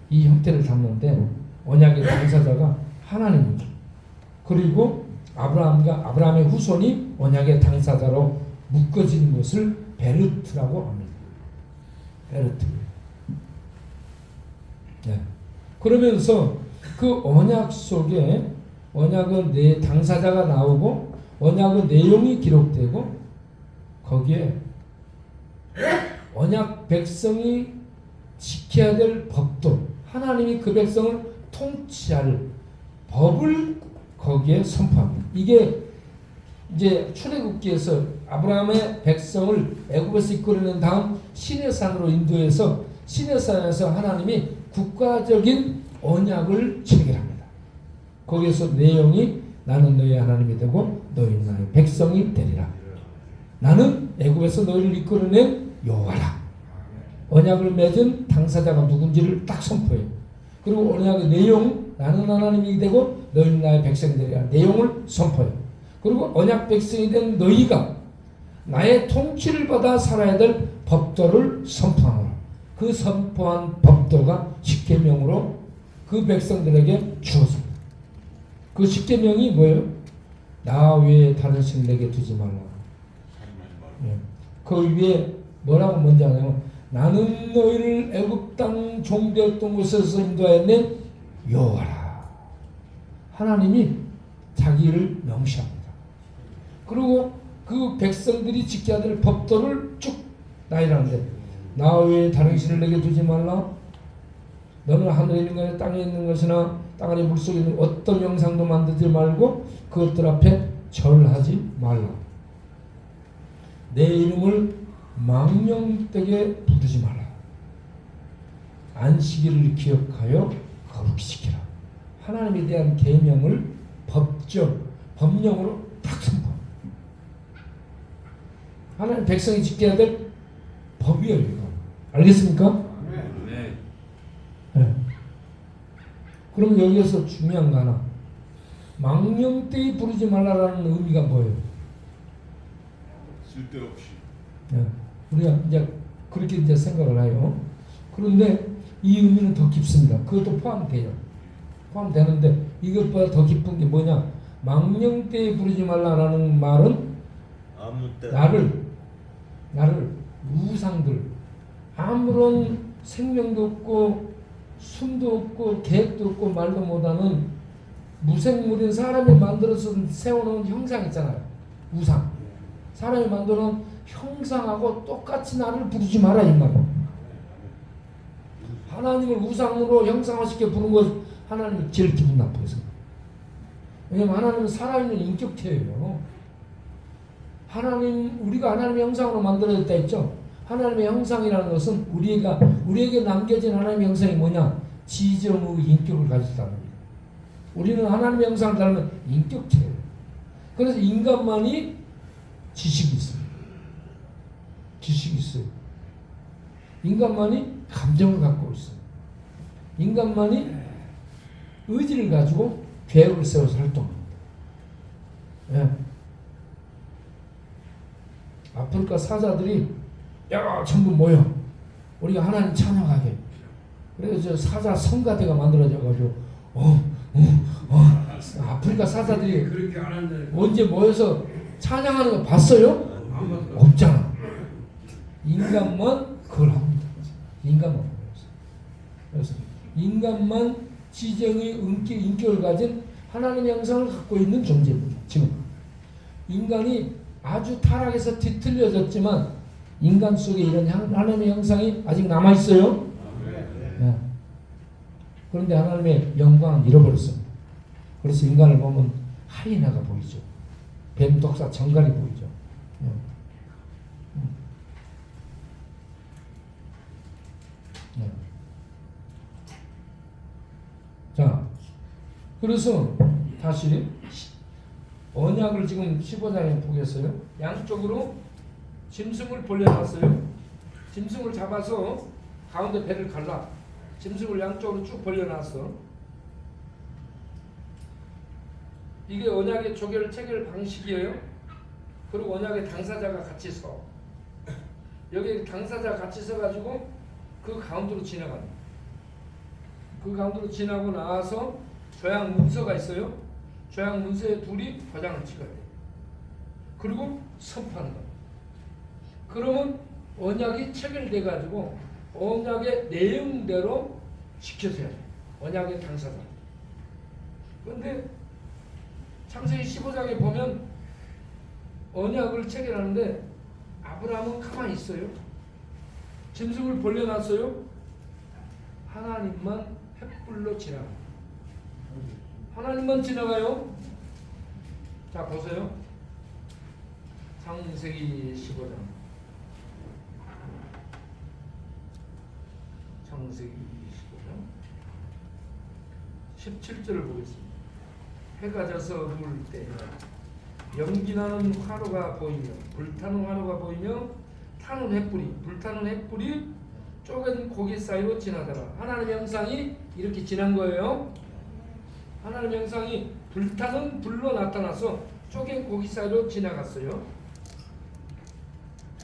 이 형태를 담는데 언약의 당사자가 하나님입니다. 그리고 아브라함의 후손이 언약의 당사자로 묶어지는 것을 베르트라고 합니다. 베르트. 네. 그러면서 그 언약 속에 언약은 내 당사자가 나오고 언약의 내용이 기록되고 거기에 언약 백성이 지켜야 될 법도 하나님이 그 백성을 통치할 법을 거기에 선포합니다. 이게 이제 출애굽기에서 아브라함의 백성을 애굽에서 이끌어낸 다음 시내산으로 인도해서 시내산에서 하나님이 국가적인 언약을 체결합니다. 거기에서 내용이 나는 너희의 하나님이 되고 너희는 나의 백성이 되리라. 나는 애굽에서 너희를 이끌어낸 여호와라. 언약을 맺은 당사자가 누군지를 딱 선포해요. 그리고 언약의 내용 나는 하나님이 되고 너희는 나의 백성이 되리라. 내용을 선포해요. 그리고 언약 백성이 된 너희가 나의 통치를 받아 살아야 될 법도를 선포하노라. 그 선포한 법도가 십계명으로 그 백성들에게 주어집니다. 그 십계명이 뭐예요? 나 외에 다른 신 내게 두지 말라. 그 위에 뭐라고 먼저 하냐면 나는 너희를 애굽 땅 종되었던 곳에서 인도하였는 여호와라. 하나님이 자기를 명시합니다. 그리고 그 백성들이 지켜야 될 법도를 쭉 나열하는데 나 외에 다른 신을 내게 두지 말라. 너는 하늘에 있는 것이나 땅에 있는 것이나 땅 안에 물속에 있는 어떤 형상도 만들지 말고 그것들 앞에 절하지 말라. 내 이름을 망령되게 부르지 마라. 안식일을 기억하여 거룩히 지키라. 하나님에 대한 계명을 법령으로 딱 선포합니다. 하나님 백성이 지켜야 될 법이에요. 이거. 알겠습니까? 네. 네. 그럼 여기에서 중요한 거 하나. 망령되이 부르지 말라라는 의미가 뭐예요? 쓸데없이. 네. 우리가 이제 그렇게 이제 생각을 해요. 그런데 이 의미는 더 깊습니다. 그것도 포함돼요. 포함되는데 이것보다 더 깊은 게 뭐냐? 망령되이 부르지 말라라는 말은 아무 때 나를 우상들 아무런 생명도 없고 숨도 없고 계획도 없고 말도 못하는 무생물인 사람이 만들어서 세워놓은 형상 있잖아요. 우상. 사람이 만드는 형상하고 똑같이 나를 부르지 마라 이 말이야. 하나님을 우상으로 형상화시켜 부른 것 하나님이 제일 기분 나쁘겠어. 왜냐면 하나님은 살아있는 인격체예요. 우리가 하나님의 형상으로 만들어졌다 했죠. 하나님의 형상이라는 것은 우리에게 남겨진 하나님의 형상이 뭐냐? 지정의 인격을 가졌다는 겁니다. 우리는 하나님의 형상을 닮은 인격체예요. 그래서 인간만이 지식이 있어요. 지식이 있어요. 인간만이 감정을 갖고 있어요. 인간만이 의지를 가지고 계획을 세워서 활동합니다. 예. 아프리카 사자들이 전부 모여 우리가 하나님 찬양하게. 그래서 사자 성가대가 만들어져가지고 아프리카 사자들이 그렇게 안 한다. 언제 모여서 찬양하는 거 봤어요? 없잖아. 인간만 그걸 합니다. 인간만 모여서. 그래서 인간만 지정의 인격을 가진 하나님의 형상을 갖고 있는 존재입니다. 지금 인간이 아주 타락해서 뒤틀려졌지만 인간 속에 이런 하나님의 형상이 아직 남아있어요. 네. 그런데 하나님의 영광은 잃어버렸습니다. 그래서 인간을 보면 하이나가 보이죠. 뱀독사 정갈이 보이죠. 자, 그래서 다시 언약을 지금 15장에 보겠어요. 양쪽으로 짐승을 벌려놨어요. 짐승을 잡아서 가운데 배를 갈라. 짐승을 양쪽으로 쭉 벌려놨어. 이게 언약의 조개를 체결 방식이에요. 그리고 언약의 당사자가 같이 서. 여기 당사자가 같이 서가지고 그 가운데로 지나갑니다. 그 가운데로 지나고 나와서 조약 문서가 있어요. 조약 문서에 둘이 도장을 찍어야 돼요. 그리고 선포하는 겁니다. 그러면 언약이 체결돼 가지고 언약의 내용대로 지켜져야 돼요. 언약의 당사자. 그런데 창세기 15장에 보면 언약을 체결하는데 아브라함은 가만히 있어요. 짐승을 벌려놨어요. 하나님만 횃불로 지나가요. 하나님만 지나가요. 자, 보세요. 창세기 15장. 창세기 15장 17절을 보겠습니다. 해가 져서 어두울 때 연기나는 화로가 보이며 불타는 화로가 보이며 타는 횃불이 불타는 횃불이 쪼갠 고기 사이로 지나더라. 하나님의 형상이 이렇게 지난 거예요. 하나님의 형상이 불타는 불로 나타나서 쪼갠 고기 사이로 지나갔어요.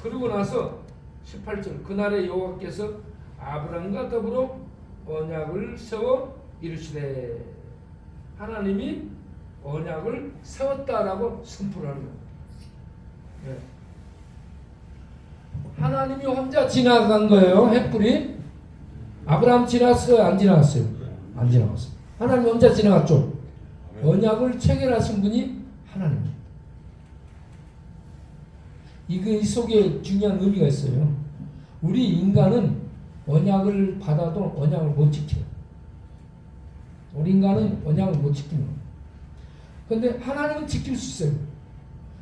그리고 나서 18절 그날에 여호와께서 아브람과 더불어 언약을 세워 이르시되 하나님이 언약을 세웠다라고 선포를 하는 거예요. 네. 하나님이 혼자 지나간 거예요. 횃불이. 아브라함 지나갔어요? 안 지나갔어요? 안 지나갔어요. 하나님 혼자 지나갔죠. 언약을 체결하신 분이 하나님입니다. 이 속에 중요한 의미가 있어요. 우리 인간은 언약을 받아도 언약을 못 지켜요. 우리 인간은 언약을 못 지키는 거예요. 그런데 하나님은 지킬 수 있어요.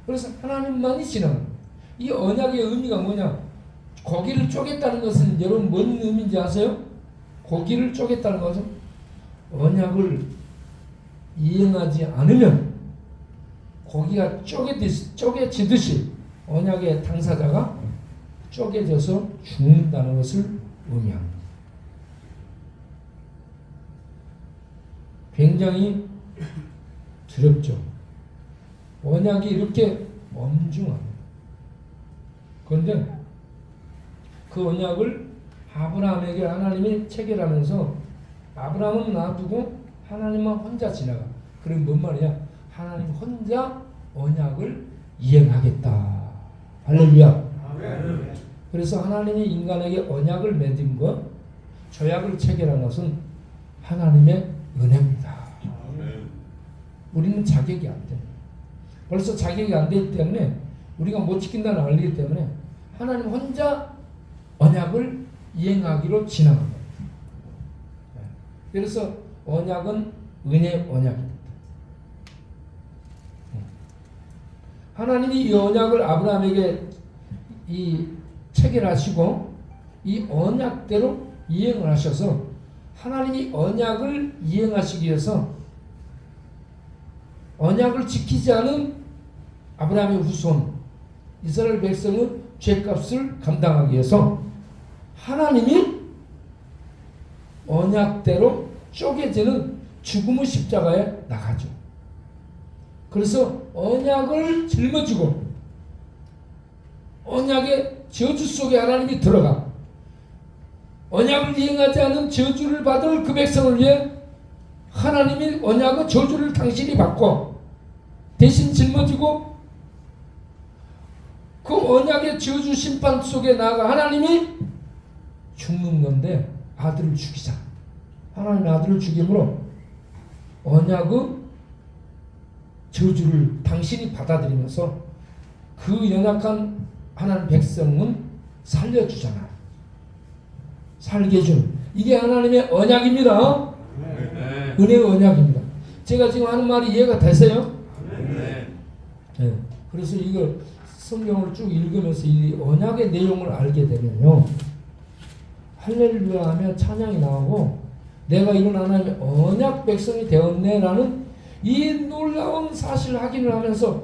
그래서 하나님만이 지나가는 거예요. 이 언약의 의미가 뭐냐? 고기를 쪼갰다는 것은 여러분 뭔 의미인지 아세요? 고기를 쪼갰다는 것은 언약을 이행하지 않으면 고기가 쪼개지듯이 언약의 당사자가 쪼개져서 죽는다는 것을 의미합니다. 굉장히 두렵죠. 언약이 이렇게 엄중합니다. 그런데 그 언약을 아브라함에게 하나님이 체결하면서 아브라함은 놔두고 하나님만 혼자 지나가. 그럼 뭔 말이냐? 하나님 혼자 언약을 이행하겠다. 할렐루야. 그래서 하나님이 인간에게 언약을 맺은 것, 조약을 체결한 것은 하나님의 은혜입니다. 우리는 자격이 안 됩니다. 벌써 자격이 안 되기 때문에 우리가 못 지킨다는 알기 때문에 하나님 혼자 언약을 이행하기로 지나갑니다. 그래서 언약은 은혜 언약입니다. 하나님이 이 언약을 아브라함에게 이 체결하시고 이 언약대로 이행을 하셔서 하나님이 언약을 이행하시기 위해서 언약을 지키지 않은 아브라함의 후손 이스라엘 백성은 죄값을 감당하기 위해서 하나님이 언약대로 쪼개지는 죽음의 십자가에 나가죠. 그래서 언약을 짊어지고 언약의 저주 속에 하나님이 들어가 언약을 이행하지 않은 저주를 받을 그 백성을 위해 하나님이 언약의 저주를 당신이 받고 대신 짊어지고 그 언약의 저주 심판 속에 나아가 하나님이 죽는 건데 아들을 죽이자. 하나님의 아들을 죽임으로 언약의 저주를 당신이 받아들이면서 그 연약한 하나님 백성은 살려주잖아. 살게 해주는 이게 하나님의 언약입니다. 네. 은혜의 언약입니다. 제가 지금 하는 말이 이해가 되세요? 네. 네. 그래서 이걸 성경을 쭉 읽으면서 이 언약의 내용을 알게 되면요 할렐루야 하며 찬양이 나오고 내가 이런 하나님의 언약 백성이 되었네라는 이 놀라운 사실 확인을 하면서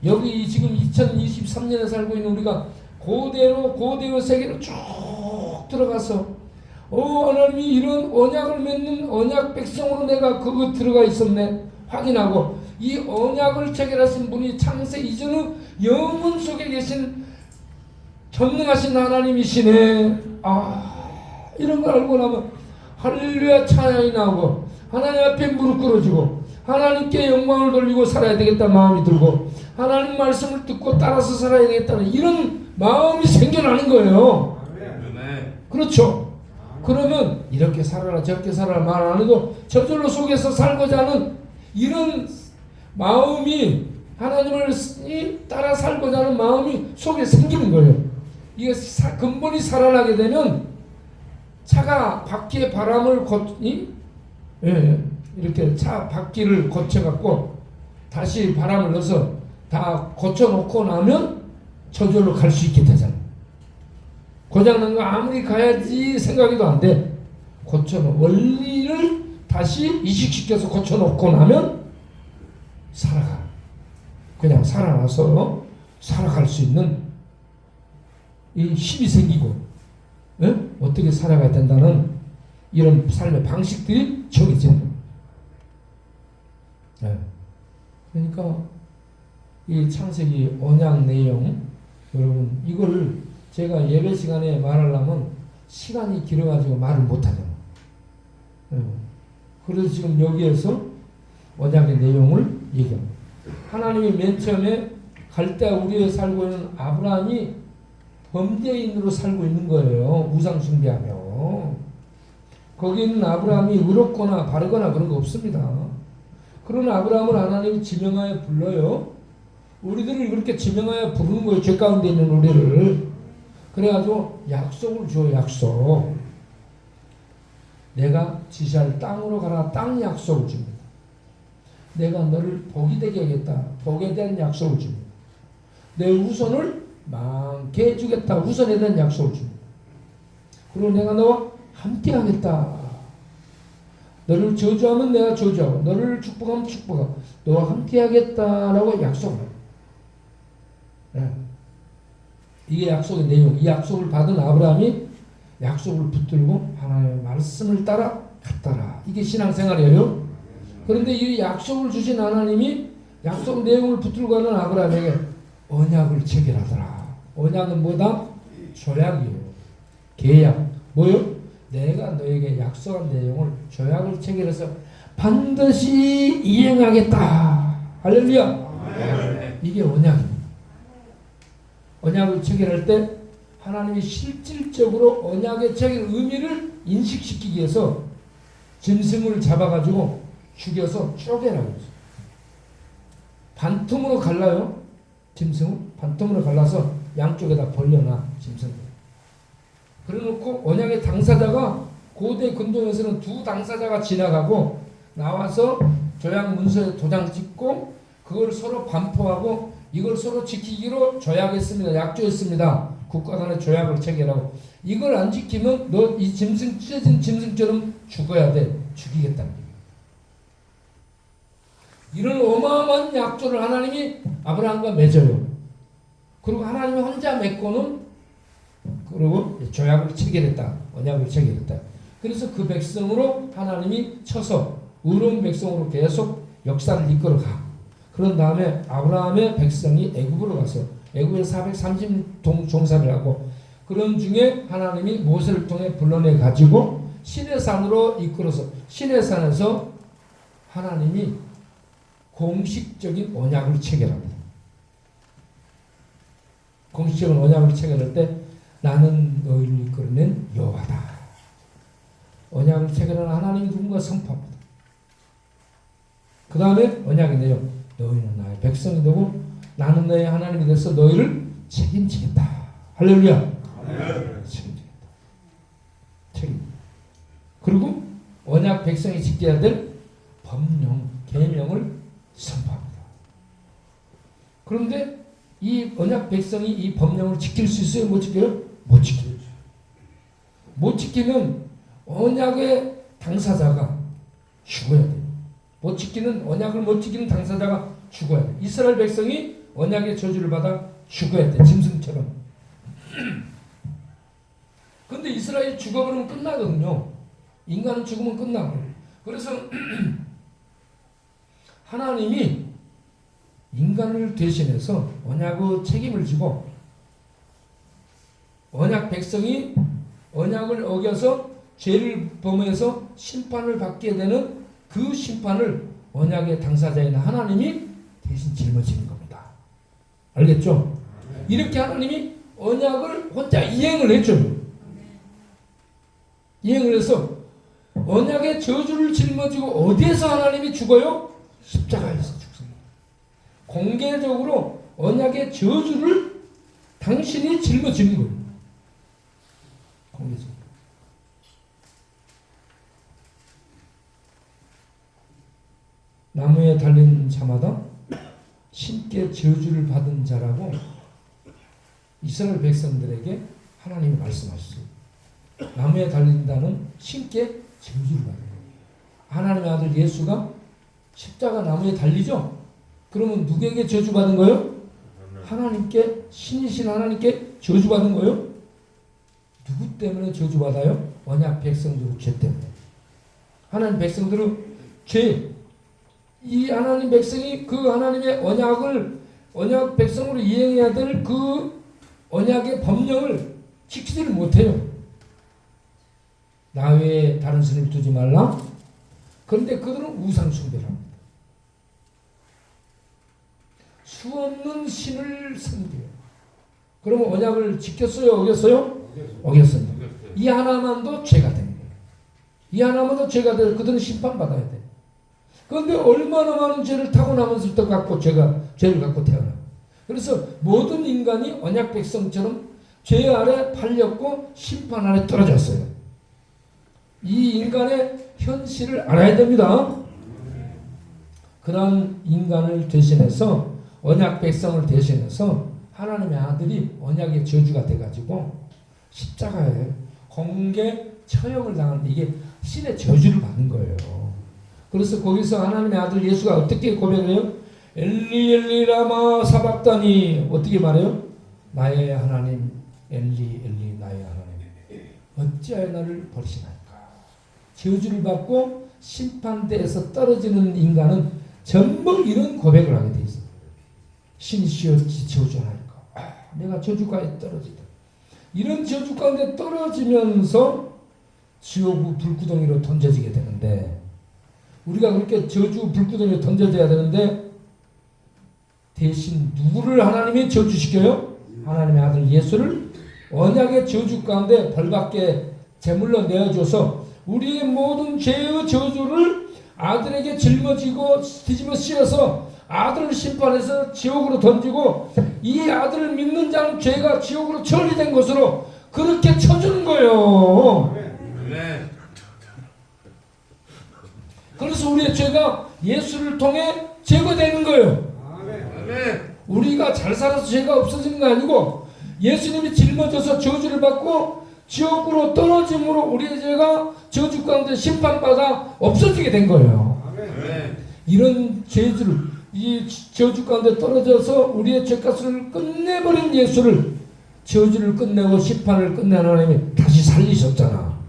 여기 지금 2023년에 살고 있는 우리가 고대의 세계로 쭉 들어가서 하나님이 이런 언약을 맺는 언약 백성으로 내가 그거 들어가 있었네 확인하고 이 언약을 체결하신 분이 창세 이전의 영혼 속에 계신 전능하신 하나님이시네. 이런 걸 알고 나면 할렐루야 찬양이 나오고 하나님 앞에 무릎 꿇어주고 하나님께 영광을 돌리고 살아야 되겠다는 마음이 들고 하나님 말씀을 듣고 따라서 살아야 되겠다는 이런 마음이 생겨나는 거예요. 그렇죠. 그러면 이렇게 살아라 저렇게 살아라 말 안 해도 저절로 속에서 살고자 하는 이런 마음이 하나님을 따라 살고자 하는 마음이 속에 생기는 거예요. 이게 근본이 살아나게 되면 차가 바퀴에 바람을 이렇게 차 바퀴를 거쳐갖고 다시 바람을 넣어서 다 거쳐놓고 나면 저절로 갈 수 있게 되잖아. 고장난 거 아무리 가야지 생각해도 안 돼. 원리를 다시 이식시켜서 고쳐놓고 나면 살아가. 그냥 살아나서 살아갈 수 있는 이 힘이 생기고 어떻게 살아가야 된다는 이런 삶의 방식들이 정해지는 거예요. 그러니까 이 창세기 언약 내용 여러분 이걸 제가 예배 시간에 말하려면 시간이 길어가지고 말을 못하잖아요. 그래서 지금 여기에서 언약의 내용을 얘기합니다. 하나님이 맨 처음에 갈대아 우리에 살고 있는 아브라함이 범죄인으로 살고 있는 거예요. 우상 숭배하며. 거기 있는 아브라함이 의롭거나 바르거나 그런 거 없습니다. 그런 아브라함을 하나님이 지명하여 불러요. 우리들을 그렇게 지명하여 부르는 거예요. 죄 가운데 있는 우리를. 그래가지고 약속을 줘. 약속. 내가 지시할 땅으로 가라. 땅 약속을 줍니다. 내가 너를 복이 되게 하겠다. 복에 대한 약속을 줍니다. 내 후손을 많게 해주겠다. 후손에 대한 약속을 줍니다. 그리고 내가 너와 함께 하겠다. 너를 저주하면 내가 저주하고 너를 축복하면 축복하고 너와 함께 하겠다라고 약속을 합니다. 이게 약속의 내용. 이 약속을 받은 아브라함이 약속을 붙들고 하나님의 말씀을 따라 갔더라. 이게 신앙생활이에요. 그런데 이 약속을 주신 하나님이 약속 내용을 붙들고 가는 아브라함에게 언약을 체결하더라. 언약은 뭐다? 조약이에요. 계약. 뭐요? 내가 너에게 약속한 내용을 조약을 체결해서 반드시 이행하겠다. 할렐루야. 이게 언약입니다. 언약을 체결할 때 하나님이 실질적으로 언약의 체결 의미를 인식시키기 위해서 짐승을 잡아가지고 죽여서 쪼개라고 했어요. 반틈으로 갈라요. 짐승을 반틈으로 갈라서 양쪽에다 벌려놔. 짐승을. 그래놓고 언약의 당사자가 고대 근동에서는 두 당사자가 지나가고 나와서 조약 문서에 도장 찍고 그걸 서로 반포하고 이걸 서로 지키기로 조약했습니다. 약조했습니다. 국가 간의 조약을 체결하고 이걸 안 지키면 너 이 짐승 찢어진 짐승처럼 죽어야 돼. 죽이겠다는 거예요. 이런 어마어마한 약조를 하나님이 아브라함과 맺어요. 그리고 하나님이 혼자 맺고는 그리고 조약을 체결했다. 언약을 체결했다. 그래서 그 백성으로 하나님이 쳐서 의로운 백성으로 계속 역사를 이끌어가. 그런 다음에 아브라함의 백성이 애굽으로 가서 애굽에서 430동 종사를 하고 그런 중에 하나님이 모세를 통해 불러내 가지고 시내산으로 이끌어서 시내산에서 하나님이 공식적인 언약을 체결합니다. 공식적인 언약을 체결할 때 나는 너희를 이끌어낸 여호와다. 언약을 체결하는 하나님 누군가 선포합니다. 그 다음에 언약의 내용 너희는 나의 백성이 되고 나는 너의 하나님이 돼서 너희를 책임지겠다. 할렐루야. 책임지겠다. 책임. 그리고 언약 백성이 지켜야 될 법령, 계명을 선포합니다. 그런데 이 언약 백성이 이 법령을 지킬 수 있어요? 못 지켜요? 못 지켜요. 못 지키는 언약의 당사자가 죽어야 돼요. 못 지키는 언약을 못 지키는 당사자가 죽어야 돼. 이스라엘 백성이 언약의 저주를 받아 죽어야 돼. 짐승처럼. 근데 이스라엘이 죽어버리면 끝나거든요. 인간은 죽으면 끝나고. 그래서 하나님이 인간을 대신해서 언약의 책임을 지고 언약 백성이 언약을 어겨서 죄를 범해서 심판을 받게 되는 그 심판을 언약의 당사자인 하나님이 대신 짊어지는 겁니다. 알겠죠? 이렇게 하나님이 언약을 혼자 이행을 했죠. 이행을 해서 언약의 저주를 짊어지고 어디에서 하나님이 죽어요? 십자가에서 죽습니다. 공개적으로 언약의 저주를 당신이 짊어지는 거예요. 공개적으로. 나무에 달린 자마다 신께 저주를 받은 자라고 이스라엘 백성들에게 하나님이 말씀하셨어요. 나무에 달린다는 신께 저주를 받는 거예요. 하나님의 아들 예수가 십자가 나무에 달리죠? 그러면 누구에게 저주받은 거예요? 하나님께, 신이신 하나님께 저주받은 거예요? 누구 때문에 저주받아요? 언약 백성들의 죄 때문에. 하나님 백성들은 죄, 이 하나님 백성이 그 하나님의 언약 백성으로 이행해야 될 그 언약의 법령을 지키지를 못해요. 나 외에 다른 신을 두지 말라. 그런데 그들은 우상 숭배를 합니다. 수없는 신을 섬겨요. 그러면 언약을 지켰어요? 어겼어요? 어겼습니다. 이 하나만도 죄가 되는 거예요. 이 하나만도 죄가 돼서 그들은 심판받아야 돼. 그런데 얼마나 많은 죄를 타고나면서부터 죄를 갖고 태어나. 그래서 모든 인간이 언약 백성처럼 죄 아래 팔렸고 심판 아래 떨어졌어요. 이 인간의 현실을 알아야 됩니다. 그런 인간을 대신해서 언약 백성을 대신해서 하나님의 아들이 언약의 저주가 돼가지고 십자가에 공개 처형을 당하는데 이게 신의 저주를 받는 거예요. 그래서 거기서 하나님의 아들 예수가 어떻게 고백해요? 엘리 엘리 라마 사박다니. 어떻게 말해요? 나의 하나님 엘리 엘리 나의 하나님 어찌하여 나를 버리시나이까. 저주를 받고 심판대에서 떨어지는 인간은 전부 이런 고백을 하게 돼 있어요. 신이시여 저주하나이까. 내가 저주가에 떨어지다. 이런 저주 가운데 떨어지면서 지옥 불구덩이로 던져지게 되는데, 우리가 그렇게 저주 불구덩이로 던져져야 되는데 대신 누구를 하나님이 저주시켜요? 하나님의 아들 예수를 언약의 저주 가운데 벌받게 제물로 내어줘서 우리의 모든 죄의 저주를 아들에게 짊어지고 뒤집어 씌워서 아들을 심판해서 지옥으로 던지고 이 아들을 믿는 자는 죄가 지옥으로 처리된 것으로 그렇게 쳐주는 거예요. 그래서 우리의 죄가 예수를 통해 제거되는 거예요. 우리가 잘 살아서 죄가 없어지는 거 아니고 예수님이 짊어져서 저주를 받고 지옥으로 떨어짐으로 우리의 죄가 저주 가운데 심판받아 없어지게 된 거예요. 이런 죄를 이 저주 가운데 떨어져서 우리의 죄값을 끝내버린 예수를 저주를 끝내고 심판을 끝낸 하나님이 다시 살리셨잖아.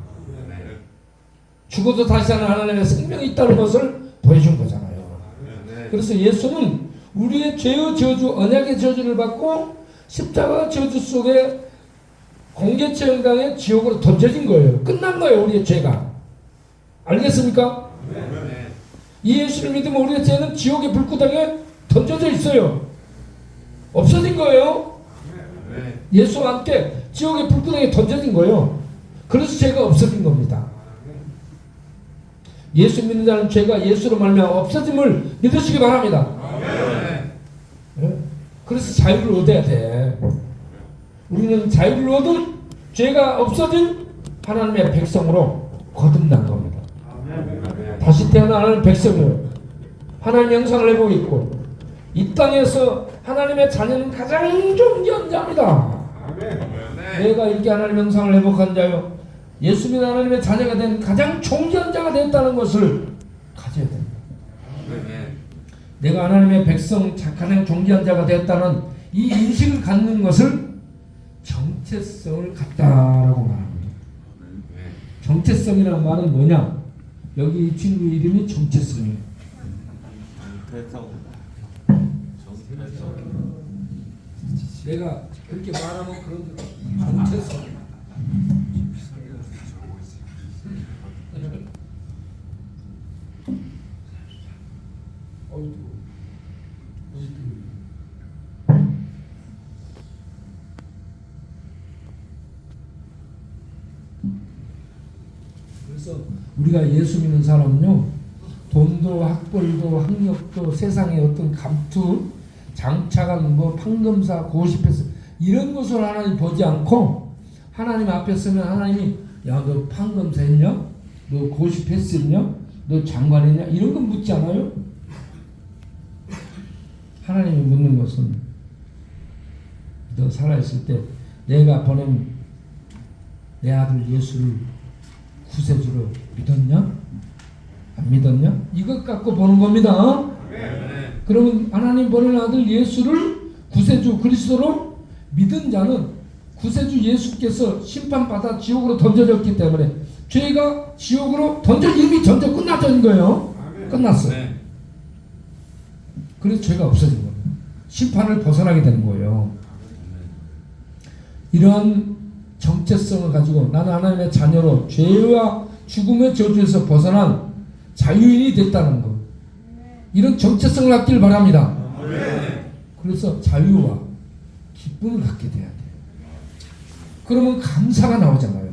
죽어도 다시 사는 하나님의 생명이 있다는 것을 보여준 거잖아요. 그래서 예수는 우리의 죄의 저주, 언약의 저주를 받고 십자가 저주 속에 공개처형당해 지옥으로 던져진 거예요. 끝난 거예요, 우리의 죄가. 알겠습니까? 이 예수를 믿으면 우리의 죄는 지옥의 불구덩이에 던져져 있어요. 없어진 거예요. 예수와 함께 지옥의 불구덩이에 던져진 거예요. 그래서 죄가 없어진 겁니다. 예수 믿는 자는 죄가 예수로 말미암아 없어짐을 믿으시기 바랍니다. 네? 그래서 자유를 얻어야 돼. 우리는 자유를 얻은 죄가 없어진 하나님의 백성으로 거듭난 겁니다. 다시 태어나는 백성이에요. 하나님의 형상을 해보고 있고 이 땅에서 하나님의 자녀는 가장 존귀한 자입니다. 내가 이렇게 하나님의 형상을 회복한 자요 예수 믿는 하나님의 자녀가 된 가장 존귀한 자가 됐다는 것을 가져야 됩니다. 내가 하나님의 백성 가장 존귀한 자가 됐다는 이 인식을 갖는 것을 정체성을 갖다라고 말합니다. 정체성이라는 말은 뭐냐? 여기 이 친구 이름이 정체성이에요. 내가 그렇게 말하면 그런 정체성. 그래서 우리가 예수 믿는 사람은요, 돈도 학벌도 학력도 세상의 어떤 감투 장차관 뭐 판검사 고시패스 이런 것을 하나님 보지 않고 하나님 앞에 서면 하나님이 야 너 판검사 했냐? 너 고시패스 했냐? 너 장관 했냐? 이런 건 묻지 않아요? 하나님이 묻는 것은 너 살아있을 때 내가 보낸 내 아들 예수를 구세주로 믿었냐? 안 믿었냐? 이것 갖고 보는 겁니다. 그러면 하나님 보낸 아들 예수를 구세주 그리스도로 믿은 자는 구세주 예수께서 심판받아 지옥으로 던져졌기 때문에 죄가 지옥으로 이미 던져 끝났던 거예요. 끝났어요. 그래서 죄가 없어진 거예요. 심판을 벗어나게 되는 거예요. 이러한 정체성을 가지고 나는 하나님의 자녀로 죄와 죽음의 저주에서 벗어난 자유인이 됐다는 것. 이런 정체성을 갖길 바랍니다. 그래서 자유와 기쁨을 갖게 돼야 돼요. 그러면 감사가 나오잖아요.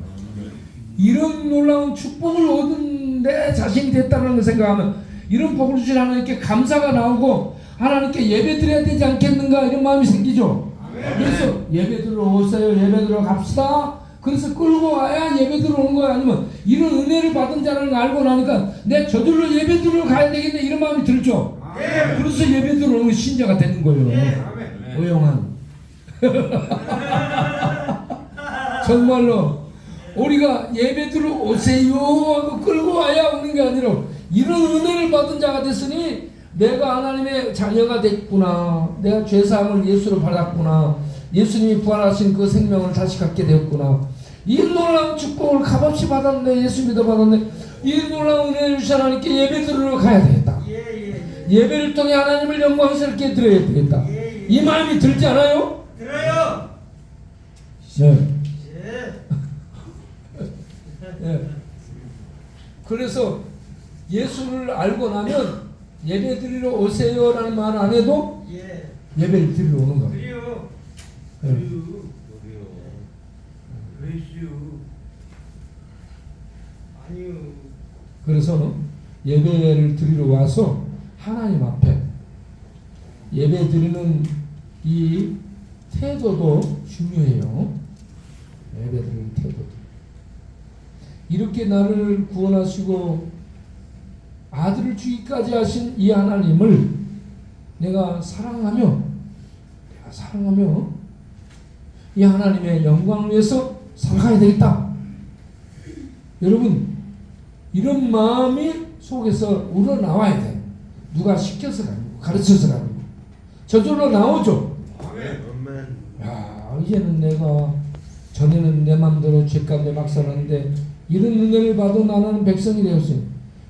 이런 놀라운 축복을 얻은 내 자신이 됐다는 걸 생각하면 이런 복을 주신 하나님께 감사가 나오고 하나님께 예배 드려야 되지 않겠는가 이런 마음이 생기죠. 그래서 예배 들어 오세요. 예배 들어 갑시다. 그래서 끌고 와야 예배 들어오는 거야. 아니면 이런 은혜를 받은 자라는 걸 알고 나니까 내 저절로 예배 들어 가야 되겠네 이런 마음이 들죠. 그래서 예배 들어오는 신자가 되는 거예요. 오용한 정말로 우리가 예배 들어 오세요 하고 끌고 와야 오는 게 아니라 이런 은혜를 받은 자가 됐으니 내가 하나님의 자녀가 됐구나. 내가 죄사함을 예수로 받았구나. 예수님이 부활하신 그 생명을 다시 갖게 되었구나. 이 놀라운 축복을 값없이 받았네. 예수 믿어 받았네. 이 놀라운 은혜를 주신 하나님께 예배 드리러 가야 되겠다. 예배를 통해 하나님을 영광스럽게 드려야 되겠다. 이 마음이 들지 않아요? 들어요. 네. 네. 그래서 예수를 알고 나면 예배 드리러 오세요라는 말 안 해도 예배를 드리러 오는 거예요. 그래요. 네. 아니요. 그래서 예배를 드리러 와서 하나님 앞에 예배 드리는 이 태도도 중요해요. 예배 드리는 태도도. 이렇게 나를 구원하시고 아들을 주기까지 하신 이 하나님을 내가 사랑하며 이 하나님의 영광을 위해서 살아가야 되겠다. 여러분 이런 마음이 속에서 우러나와야 돼. 누가 시켜서가 아니고 가르쳐서가 아니고 저절로 나오죠. 야 이제는 내가 전에는 내 맘대로 죄 가운데 막 살았는데 이런 은혜를 받은 나는 백성이 되었어요.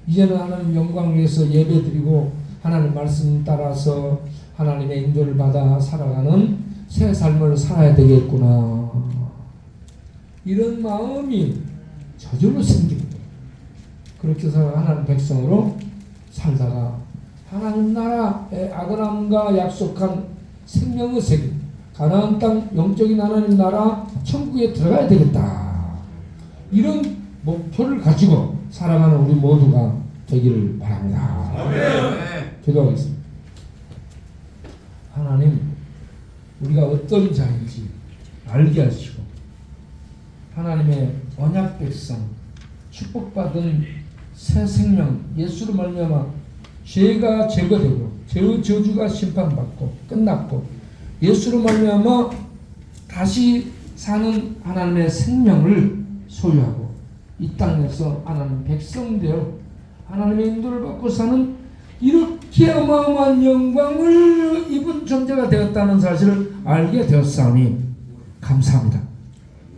이제는 하나님 영광을 위해서 예배드리고 하나님 말씀 따라서 하나님의 인도를 받아 살아가는 새 삶을 살아야 되겠구나. 이런 마음이 저절로 생깁니다. 그렇게 해서 하나님 백성으로 살다가 하나님 나라의 아브라함과 약속한 생명의 세계 가나안 땅 영적인 하나님 나라 천국에 들어가야 되겠다. 이런 목표를 가지고 살아가는 우리 모두가 되기를 바랍니다. 기도하겠습니다. 하나님 우리가 어떤 자인지 알게 하시고 하나님의 언약 백성 축복받은 새 생명 예수로 말미암아 죄가 제거되고 죄의 저주가 심판받고 끝났고 예수로 말미암아 다시 사는 하나님의 생명을 소유하고 이 땅에서 하나님 백성 되어 하나님의 인도를 받고 사는 이렇게 어마어마한 영광을 입은 존재가 되었다는 사실을 알게 되었사오니 감사합니다.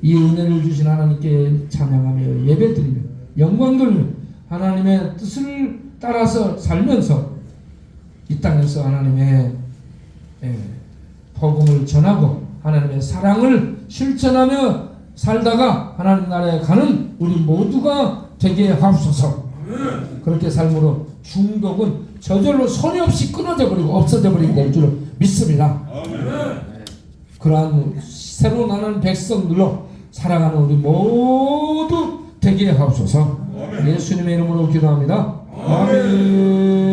이 은혜를 주신 하나님께 찬양하며 예배드리며 영광 돌리며 하나님의 뜻을 따라서 살면서 이 땅에서 하나님의 복음을 전하고 하나님의 사랑을 실천하며 살다가 하나님 나라에 가는 우리 모두가 되게 하옵소서. 그렇게 삶으로 중독은 저절로 손이 없이 끊어져 버리고 없어져 버리게 될 줄 믿습니다. 그러한 새로 나는 백성들로 살아가는 우리 모두 되게 하옵소서. 예수님의 이름으로 기도합니다. 아멘.